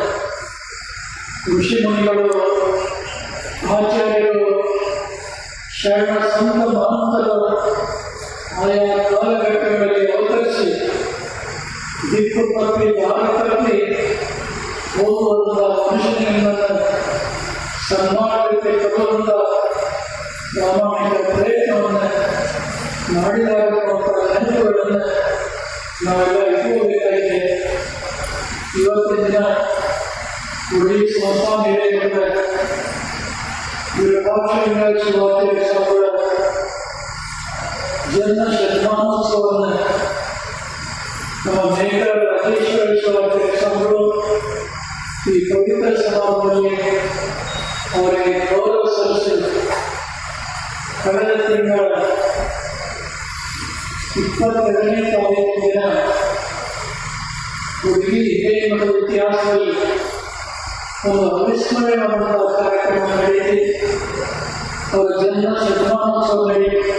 ಋಷಿ ಮುನಿಗಳು, ಆಚಾರ್ಯರು, ಶರಣ ಸಂತ ಮಹಂತರು ಆಯಾ ಕಾಲಘಟ್ಟಗಳಲ್ಲಿ ಅವತರಿಸಿ ದಿಕ್ಕು ತಪ್ಪಿ ದಾರಿ ತಪ್ಪಿ ಹೋಗುವಂತಹ ಮನುಷ್ಯನನ್ನು ಸನ್ಮಾನಕ್ಕೆ ತರುವಂಥ ಪ್ರಾಮಾಣಿಕ ಪ್ರಯತ್ನವನ್ನು ಮಾಡಿದಾಗುವಂತಹ ನೆನಪುಗಳನ್ನು ನಾವೆಲ್ಲ ಇಟ್ಕೋಬೇಕಾಗಿದೆ. ಇವತ್ತಿನ ದಿನ ಉಡಿ ಸಂಸ್ಥಾನ ಹೇಳಿದರೆ ವಿರೂಪಾಕ್ಷ ಶಿವಾಚಾರ್ಯ ಸ್ವಾಮಿಗಳ ಜನ್ಮ ಶತಮಾನೋತ್ಸವವನ್ನು ನಮ್ಮ ಮೇಘ ರಾಜೇಶ್ವರ ಶಿವಾಚಾರ್ಯ ಸ್ವಾಮಿಗಳು ಈ ಪವಿತ್ರ ಸಮಾರಂಭದಲ್ಲಿ ಅವರಿಗೆ ಗೌರವ ಸಲ್ಲಿಸಿ ಕಳೆದ ತಿಂಗಳ 22ನೇ ತಾರೀಕು ದಿನ ಉಡುಪಿ ಹಿರೇಮಠದ ಇತಿಹಾಸದಲ್ಲಿ ಒಂದು ಅವಿಸ್ಮರಣೀಯವಾದಂತಹ ಕಾರ್ಯಕ್ರಮ ನಡೆಯಿತು. ಅವರ ಜನ್ಮ ಶತಮಾನೋತ್ಸವ ನಡೆಯಿತು.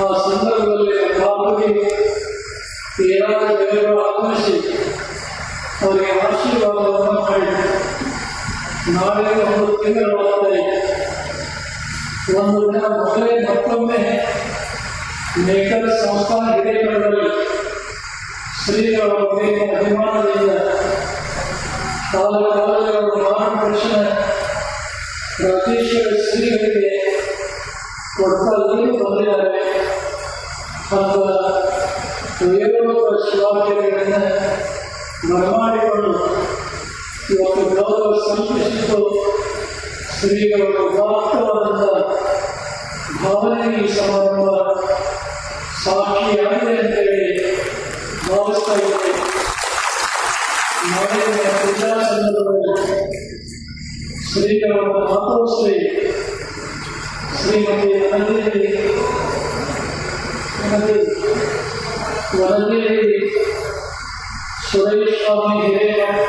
ಆ ಸಂದರ್ಭದಲ್ಲಿ ಭಾಗವಾಗಿ 7 ಜನರು ಆಗಮಿಸಿ ಅವರಿಗೆ ಆಶೀರ್ವಾದವನ್ನು ಮಾಡಿದರು. ನಾಳೆ 1 ತಿಂಗಳಾಗುತ್ತದೆ. ಒಂದು ದಿನ ಮೊದಲೇ ಮತ್ತೊಮ್ಮೆ ಮೇಕರ್ ಸಂಸ್ಥಾನ ಹಿರೇಮಠದಲ್ಲಿ ಶ್ರೀಗಳ ಬಗ್ಗೆ ಅಭಿಮಾನದಿಂದ ಕಾಲಕಾಲದ ಮಾರ್ಗದರ್ಶನ ರಾಜೇಶ್ವರ ಶ್ರೀಗಳಿಗೆ ಕೊಡ್ತಲ್ಲೂ ಬಂದಿದ್ದಾರೆ. ಅಂತ ವೈಭವ ಶಿವಾಚಾರ್ಯರನ್ನು ಬರಮಾಡಿಕೊಂಡು ಇವತ್ತು ಗೌರವ ಸಲ್ಲಿಸಿದ್ದು ಶ್ರೀಗಳ ಉದಾತ್ತವಾದಂಥ ಭಾವನೆ ಈ ಸಮಾರಂಭ ಸಾಕ್ಷಿಯಾಗಿದೆ ಅಂತೇಳಿ ಭಾವಿಸ್ತಾ ಇದ್ದೇನೆ. ನಾಡಿನ ಪೂಜಾ ಸಂದರ್ಭದಲ್ಲಿ ಶ್ರೀಗಳ ಮಾತೋಶ್ರೀ ಶ್ರೀಮತಿ ವನದೇವಿ ಸುರೇಶ್ವಾಮಿ ಹಿರೇಮಠ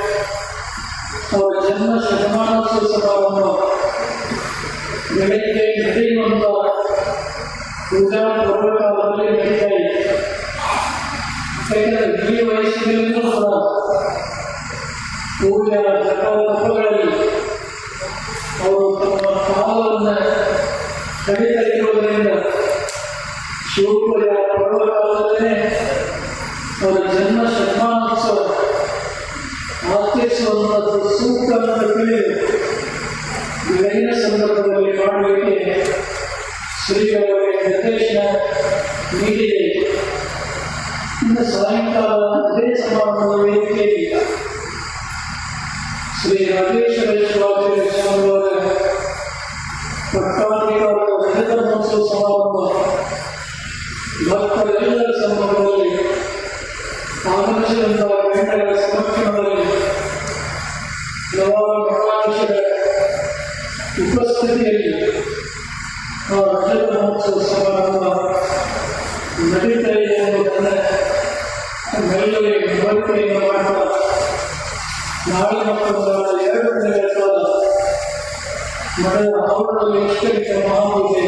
ಅವರ ಜನ್ಮ ಶತಮಾನೋತ್ಸವ ಸಮಾರಂಭ ಬೆಳಗ್ಗೆ ನಡೆಯುವಂಥ ಪೂಜಾ ಪರ್ವಕಾಲದಲ್ಲಿ ನಡೀತಾ ಇದೆ. ಯಾಕೆಂದರೆ ಈ ವಯಸ್ಸಿನಲ್ಲೂ ಕೂಡ ಪೂಜಾ ಜಪ ತಪಗಳಲ್ಲಿ ಅವರು ತಮ್ಮ ಕಾಲವನ್ನು ಕಡಿತಾ ಇರುವುದರಿಂದ ಶಿವಪೂಜ ಪರ್ವಕಾಲದಲ್ಲೇ ಅವರ ಜನ್ಮ ಶತಮಾನೋತ್ಸವ ಆಚರಿಸುವಂಥದ್ದು ಸೂಕ್ತ ಅಂತ ತಿಳಿದು ಬೆಳಗಿನ ಸಂದರ್ಭದಲ್ಲಿ ಮಾಡಲಿಕ್ಕೆ ಶ್ರೀಗಳಿಗೆ ನಿರ್ದೇಶನ ನೀಡಿದೆ. ಇನ್ನು ಸಾಯಂಕಾಲ ಅದೇ ಸಮಾರಂಭದ ವೇದಿಕೆಯಲ್ಲಿ ಶ್ರೀ ರಾಜೇಶ್ವರ ಸ್ವಾಮಿಯವರ ಪಟ್ಟಾಧಿಕಾರದ ರಜತ ಮಹೋತ್ಸವ ಸಮಾರಂಭ ಭಕ್ತರೆಲ್ಲರ ಸಮ್ಮುಖದಲ್ಲಿ ಆಗಮಿಸಿದಂತಹ ಗಣ್ಯರ ಸಮಕ್ಷಮದಲ್ಲಿ ಮಹಾರಾಜರ ಉಪಸ್ಥಿತಿಯಲ್ಲಿ ಆ ರಜತ ಮಹೋತ್ಸವ ಸಮಾರಂಭ ನಡೀತಾ ಇದೆ ಎಂಬುದನ್ನು ಮೆಲ್ಲಗೆ ವಿವರಣೆಯನ್ನು ಮಾಡ್ತಾ ನಾಳೆ ಮತ್ತು ನಾಳೆ 2 ದಿನಗಳ ಕಾಲ ಮಠದ ಆವರಣದಲ್ಲಿ ವಿಸ್ತರಿತ ಮಹಾಪೂಜೆ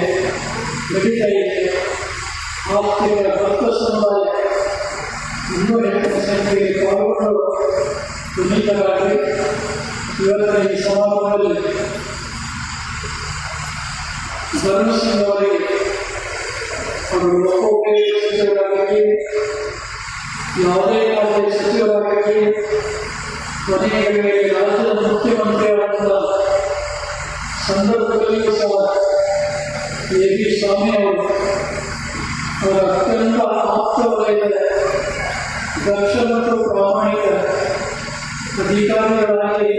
ನಡೀತಾ ಇದೆ. ಆಸ್ತಿಗಳ ಭಕ್ತ ಸಮುದಾಯ ಇನ್ನೂ ಹೆಚ್ಚಿನ ಸಂಖ್ಯೆಯಲ್ಲಿ ಪಾಲ್ಗೊಂಡು ಪುನೀತರಾಗಿ ಇವತ್ತಿನ ಈ ಸಮಾರಂಭದಲ್ಲಿ ಧರ್ಮಸಿಂಗ್ ಅವರಿಗೆ ಅವರು ಲೋಕೋಪಯೋಗಿ ಸಚಿವರಾಗಿ ಯಾವುದೇ ಯಾವುದೇ ಸಚಿವರಾಗಿ ಕೊನೆಗೆ ರಾಜ್ಯದ ಮುಖ್ಯಮಂತ್ರಿಯಾದಂಥ ಸಂದರ್ಭದಲ್ಲಿಯೂ ಸಹ ಎ ಬಿ ಸ್ವಾಮಿ ಅವರು ಅವರ ಅತ್ಯಂತ ಆಪ್ತ ವಲಯದ ದಕ್ಷ ಮತ್ತು ಪ್ರಾಮಾಣಿಕ ಅಧಿಕಾರಿಗಳಾಗಿ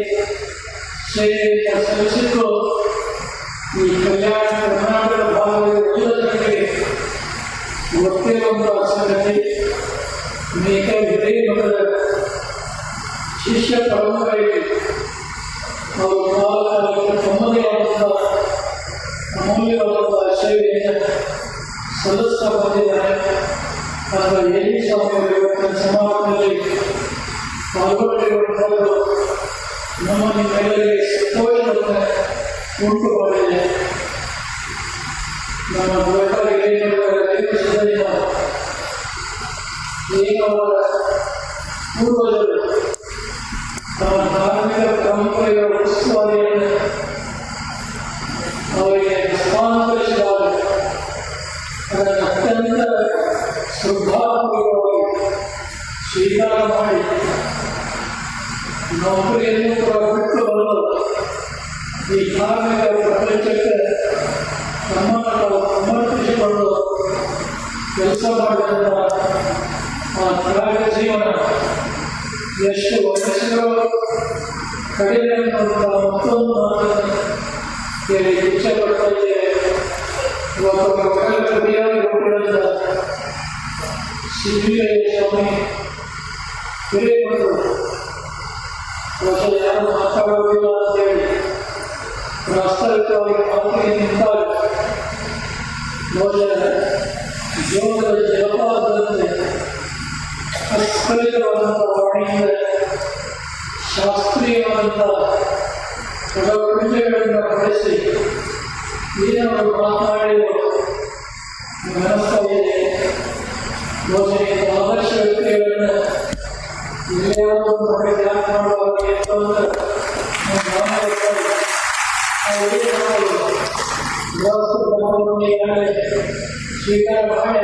ಸೇವೆಯನ್ನು ಸಲ್ಲಿಸಿದ್ದು ಈ ಕಲ್ಯಾಣ ಕರ್ನಾಟಕ ಭಾಗದ ಎಲ್ಲ ಜನರಿಗೆ ಗೊತ್ತಿರುವಂತಹ ಸಂಗತಿ. ಅನೇಕ ವಿಧೇಯ ಮಠದ ಶಿಷ್ಯ ಪರಂಪರೆಗೆ ಅವರು ಕಾಲಕಾಲಕ್ಕೆ ತಮ್ಮದೇ ಆದಂತಹ ಅಮೂಲ್ಯವಾದಂತಹ ಸೇವೆಯನ್ನು ಸಲ್ಲಿಸ್ತಾ ಬಂದಿದ್ದಾರೆ. ಅಥವಾ ಎ ಬಿ ಸ್ವಾಮಿಯವರು ಇವತ್ತಿನ ಸಮಾರಂಭದಲ್ಲಿ ಪಾಲ್ಗೊಂಡಿರುವಂಥದ್ದು ನಮ್ಮ ನಿಮ್ಮೆಲ್ಲರಿಗೆ ಸಂತೋಷವನ್ನು ಉಂಟು ಮಾಡಿದೆ. ನಮ್ಮ ದೊಡ್ಡವರಿಗೆ ಈಗ ಅವರ ಪೂರ್ವಜರು ತಮ್ಮ ಧಾರ್ಮಿಕ ಪರಂಪರೆಗಳ ಉಸ್ತುವಾರಿಯನ್ನು ಅವರಿಗೆ ಹಸ್ತಾಂತರಿಸಿದಾಗ ಅದನ್ನು ಅತ್ಯಂತ ಶ್ರದ್ಧಾಪೂರ್ವಕವಾಗಿ ಸ್ವೀಕಾರ ಮಾಡಿ ನೌಕರಿಯನ್ನು ಕೂಡ ಬಿಟ್ಟು ಬಂದು ಈ ಧಾರ್ಮಿಕ ಪ್ರಪಂಚಕ್ಕೆ ನಮ್ಮನ್ನು ನಾವು ಸಮರ್ಪಿಸಿಕೊಂಡು ಕೆಲಸ ಮಾಡಿದಂಥ ಆ ತ್ಯಾಗ ಜೀವನ ಎಷ್ಟು ವಯಸ್ಸುಗಳು ಕಡಿಮೆ ಅನ್ನುವಂಥ ಮತ್ತೊಂದು ಮಾತನ್ನು ಹೇಳಿ ಇಚ್ಛೆಪಡ್ತಾ ಇದ್ದೇವೆ. ಇವತ್ತು ಕವಿಯಾಗಿ ಹುಟ್ಟಿದಂಥ ಸಿದ್ಧಲಿಂಗ ಸ್ವಾಮಿ ಹಿರೇಮಠರು ಬಹುಶಃ ಯಾರು ಮಾತಾಡೋದಿಲ್ಲ ಅಂತೇಳಿ ಪ್ರಾಸ್ತಾವಿಕವಾಗಿ ಮಾತಿಗೆ ನಿಂತಾಗ ಬಹುಶಃ ಜೀವನದ ಜಲಪಾತದಂತೆ ಅಸ್ಖಲಿತವಾದಂಥ ವಾಣಿಯಿಂದ ಶಾಸ್ತ್ರೀಯವಾದಂಥ ಪದಪುಂಜಗಳನ್ನು ಬಳಸಿ ಏನವರು ಮಾತನಾಡಿರುವ ಮನಸ್ಸು ಇದೆ. ಬಹುಶಃ ಆದರ್ಶ ವ್ಯಕ್ತಿಗಳನ್ನು ಇಲ್ಲಾದರೂ ಮಾಡಿ ಧ್ಯಾನ ಮಾಡುವಾಗ ಅಂತಂದ್ರೆ ಸ್ವೀಕಾರ ಮಾಡಿ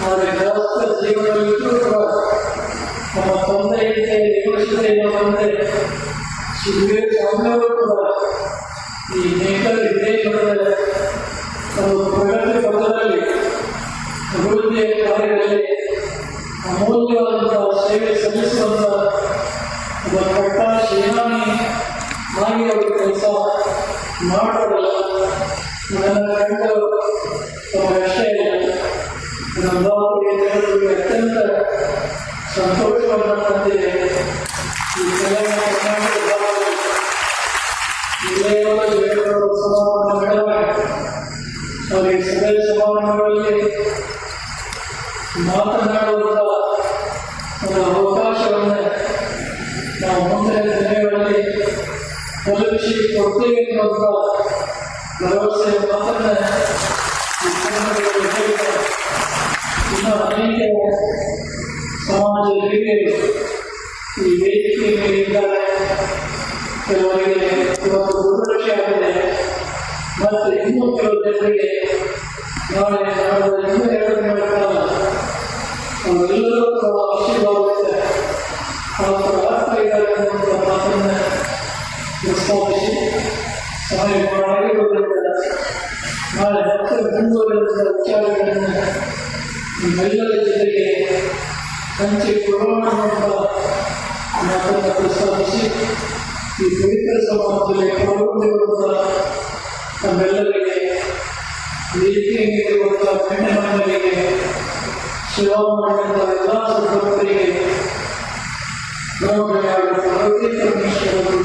ಆದರೆ ಗೃಹಸ್ಥ ಜೀವನದಲ್ಲಿಯೂ ಕೂಡ ನಮ್ಮ ತಂದೆಯಿಂದ ನಿರ್ವಹಿಸಿದ ಬಂದರೆ ಶಿವೇ ಸ್ವಾಮಿಯವರು ಕೂಡ ಈ ನೇಕಲ್ ವಿಧೇಯಕದ ಒಂದು ಪ್ರಗತಿ ಪಥದಲ್ಲಿ ಅಭಿವೃದ್ಧಿಯ ಕಾರ್ಯಗಳಲ್ಲಿ ಅಮೂಲ್ಯವಾದಂತಹ ಸೇವೆ ಸಲ್ಲಿಸುವಂಥ ಒಬ್ಬ ಕಟ್ಟ ಸೇನಾನಿ ಆಗಿ ಅವರು ಕೆಲಸ ಮಾಡೋದಲ್ಲ. ನನ್ನ ಕಂಡು ತಮ್ಮ ವಿಷಯ ನಮ್ಮವರಿಗೆ ಅತ್ಯಂತ ಸಂತೋಷವನ್ನು ತಂದಿದೆ. ಈ ಕಲ್ಯಾಣ ಕರ್ನಾಟಕ ಭಾಗದಲ್ಲಿ ಸಮಾರಂಭ ನಡೆದಾಗ ಅವರಿಗೆ ಸಭೆ ಸಮಾರಂಭಗಳಲ್ಲಿ ಮಾತನಾಡುವಂಥ ಒಂದು ಅವಕಾಶವನ್ನು ನಾವು ಮುಂದಿನ ದಿನಗಳಲ್ಲಿ ತಲುಪಿಸಿ ಕೊಡ್ತೇವೆ ಎನ್ನುವಂಥ ಭರವಸೆಯ ಮಾತನ್ನು ಇನ್ನು ಅನೇಕ ಸಮಾಜ ಹಿರಿಯರು ಈ ವೇದಿಕೆ ಮೇಲಿದ್ದಾರೆ. ಕೆಲವರಿಗೆ ಇವತ್ತು ದುರ್ದೃಶ್ಯ ಆಗಿದೆ ಮತ್ತು ಇನ್ನೂ ಕೆಲವು ಜನರಿಗೆ ನಾಳೆ ನಾಡದ ಇನ್ನೂ 2 ದಿನಗಳ ಕಾಲ ಅವರೆಲ್ಲರೂ ಕೂಡ ಆಶೀರ್ವಾದಕ್ಕೆ ಆಗ್ತಾ ಎನ್ನುವಂಥ ಮಾತನ್ನು ಪ್ರಸ್ತಾಪಿಸಿ ಸಮಯ ಮಾಡಿರುವುದರಿಂದ ನಾಳೆ ಮತ್ತೆ ಮುಂದುವರೆದ ವಿಚಾರಗಳನ್ನು ನಿಮ್ಮೆಲ್ಲರ ಜೊತೆಗೆ ಹಂಚಿಕೊಳ್ಳೋಣ ಎಂಬ ಮಾತನ್ನು ಪ್ರಸ್ತಾವಿಸಿ ಈ ಪವಿತ್ರ ಸಮಾಜದಲ್ಲಿ ಪಾಲ್ಗೊಂಡಿರುವಂಥ ನಮ್ಮೆಲ್ಲರಿಗೆ ವೇದಿಕೆಯಲ್ಲಿರುವಂಥ ಗಣ್ಯಮಾನ್ಯರಿಗೆ ಸೇವಾ ಮಾಡಿದಂಥ ಎಲ್ಲ ಸದಸ್ಯರಿಗೆ ಆರೋಗ್ಯ ಪರಮೇಶ್ವರರು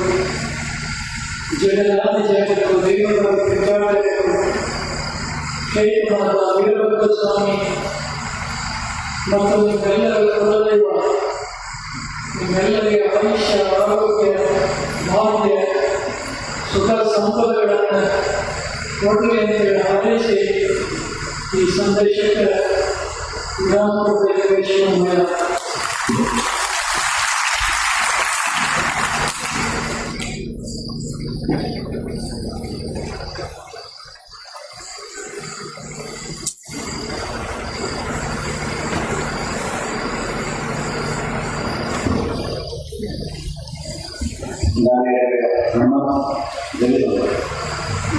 ಜಗನ್ನಾಥ ಜಗತ್ತು ದೇವರ ಪ್ರಚಾರಕರು ಕ್ಷೇತ್ರನಾದ ವೀರಭದ್ರ ಸ್ವಾಮಿ ಮತ್ತು ನಿಮ್ಮೆಲ್ಲರ ಕುಲದೈವ ನಿಮ್ಮೆಲ್ಲರಿಗೆ ಆಯುಷ್ಯ ಆರೋಗ್ಯ ಭಾಗ್ಯ ಸುಖ ಸಂಪದಗಳನ್ನು ಕೊಡಲಿ ಅಂತೇಳಿ ಆದೇಶಿ ಈ ಸಂದೇಶಕ್ಕೆ ವಿಧಾನ ನಮ್ಮ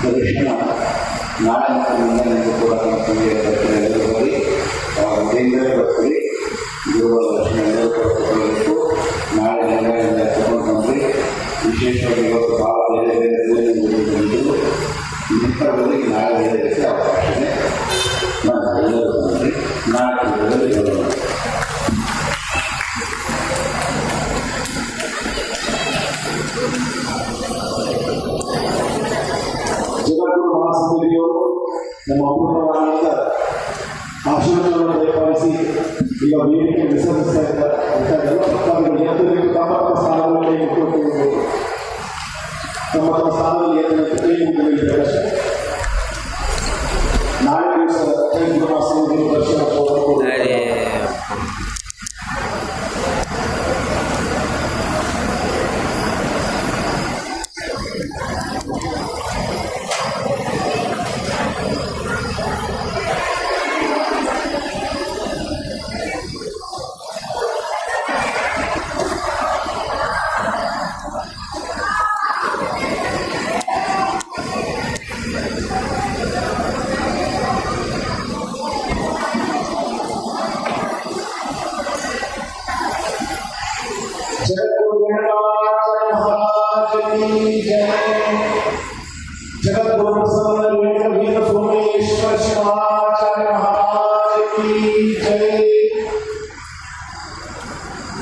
ದರ್ಶನ ನಾಳೆ ಮತ್ತು ಕೂಡ ಹೋಗಿ ಮನೆಯಿಂದಲೇ ಬರ್ತೀವಿ. ಗುರುಗಳ ದರ್ಶನ ಎಲ್ಲರೂ ಪಡೆದುಕೊಳ್ಳಬೇಕು. ನಾಳೆ ಮನೆಯಿಂದ ತಗೊಂಡು ಬಂದು ವಿಶೇಷವಾಗಿ ಇವತ್ತು ಭಾಳ ಬೇರೆ ಬೇರೆ ಬಂದು ನಿಂತವರಿಗೆ ನಾಳೆ ಹೇಳಲಿಕ್ಕೆ ಅವಕಾಶ ಇದೆ. ನಾನು ಎಲ್ಲರೂ ಬಂದು ನಾಳೆ ಹೇಳೋಣ. ಜಗದ್ಗುರು ಮಹಾಸಮಿತಿಯವರು ನಮ್ಮ ಅಪೂರ್ಣವಾದಂಥ ಆಶೀರ್ವಾದವನ್ನು ದಯಪಾಲಿಸಿ ಈಗ ವೇದಿಕೆ ವಿಸರ್ಜಿಸ್ತಾ ಇದ್ದಾರೆ. ಎಲ್ಲ ಭಕ್ತಾದಿಗಳು ಎದ್ದು ತಮ್ಮ ಸ್ಥಾನದಲ್ಲಿ ಇಟ್ಟುಕೊಳ್ಳಬಹುದು. ತಮ್ಮ ಸ್ಥಾನದಲ್ಲಿ ಏನಿದ್ದಾರೆ ನಾಳೆ ದಿವಸ ಜಗದ್ಗುರು ಮಹಾಸಮಿತಿ ದರ್ಶನ जगद्गुरु वीर सोमेश्वर शिवाचार्य महाराज की जय।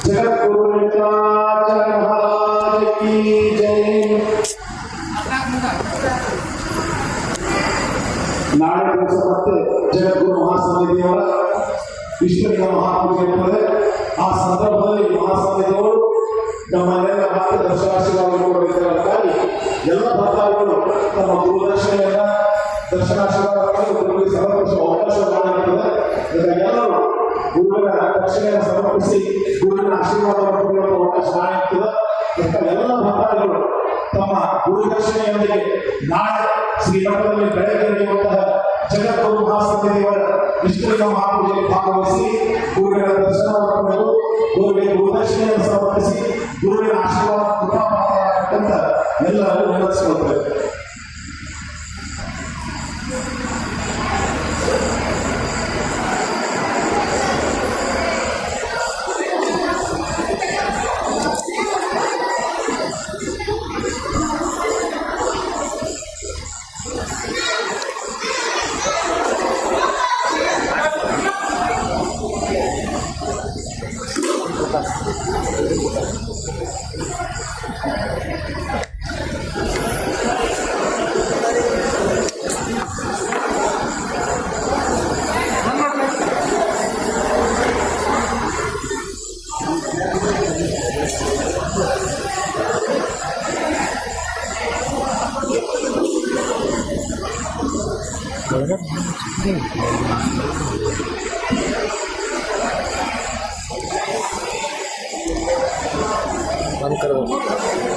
जगद्गुरु वेंकटाचार्य महाराज की जय। नाಳೆ ದಿವಸ ಮತ್ತೆ ಜಗದ್ಗುರು ಮಹಾಸಮಿತಿಯವರ ವಿಶ್ವದ ಮಹಾಪೂಜೆ ಇರುತ್ತದೆ. ಆ ಸಂದರ್ಭದಲ್ಲಿ ಮಹಾಸಮಿತಿಯವರು ನಮ್ಮೆಲ್ಲ ಭಕ್ತ ದರ್ಶನಾಶೀರ್ವಾದ ಕೊಡಬೇಕಾಗಿ ಎಲ್ಲ ಭಕ್ತಾದಿಗಳು ತಮ್ಮ ಗುರುದರ್ಶನೆಯನ್ನ ದರ್ಶನಾಶೀರ್ವಾದ ಗುರುವಿಗೆ ಸಮರ್ಪಿಸುವ ಅವಕಾಶ ಮಾಡಿರುತ್ತದೆ. ಎಲ್ಲರೂ ಗುರುವಿನ ದರ್ಶನೆಯನ್ನು ಸಮರ್ಪಿಸಿ ಗುರುವಿನ ಆಶೀರ್ವಾದವನ್ನು ಪಡೆಯುವ ಅವಕಾಶ ಮಾಡಿರುತ್ತದೆ. ಎಲ್ಲ ಭಕ್ತಾದಿಗಳು ತಮ್ಮ ಗುರುದರ್ಶನೆಯೊಂದಿಗೆ ನಾಳೆ ಶ್ರೀಮಠದಲ್ಲಿ ಬೆಳಗ್ಗೆ ನಡೆಯುವಂತಹ ಜಗದ್ಗುರು ಮಹಾಸಮಿತಿಯವರ ವಿಶ್ವದ ಮಹಾಪೂಜೆಯಲ್ಲಿ ಭಾಗವಹಿಸಿ ಗುರುವಿನ ದರ್ಶನವನ್ನು ಪಡೆದು ಗುರುವಿಗೆ ಗುರುದರ್ಶನೆಯನ್ನು ಸಮರ್ಪಿಸಿ ಗುರುವಿನ ಆಶೀರ್ವಾದ ಕೃಪಾಪಾತ್ರರಾಗಬೇಕಂತ ಎಲ್ಲರೂ ನೆನಪಿಸಿಕೊಳ್ತೇವೆ. बंद करो।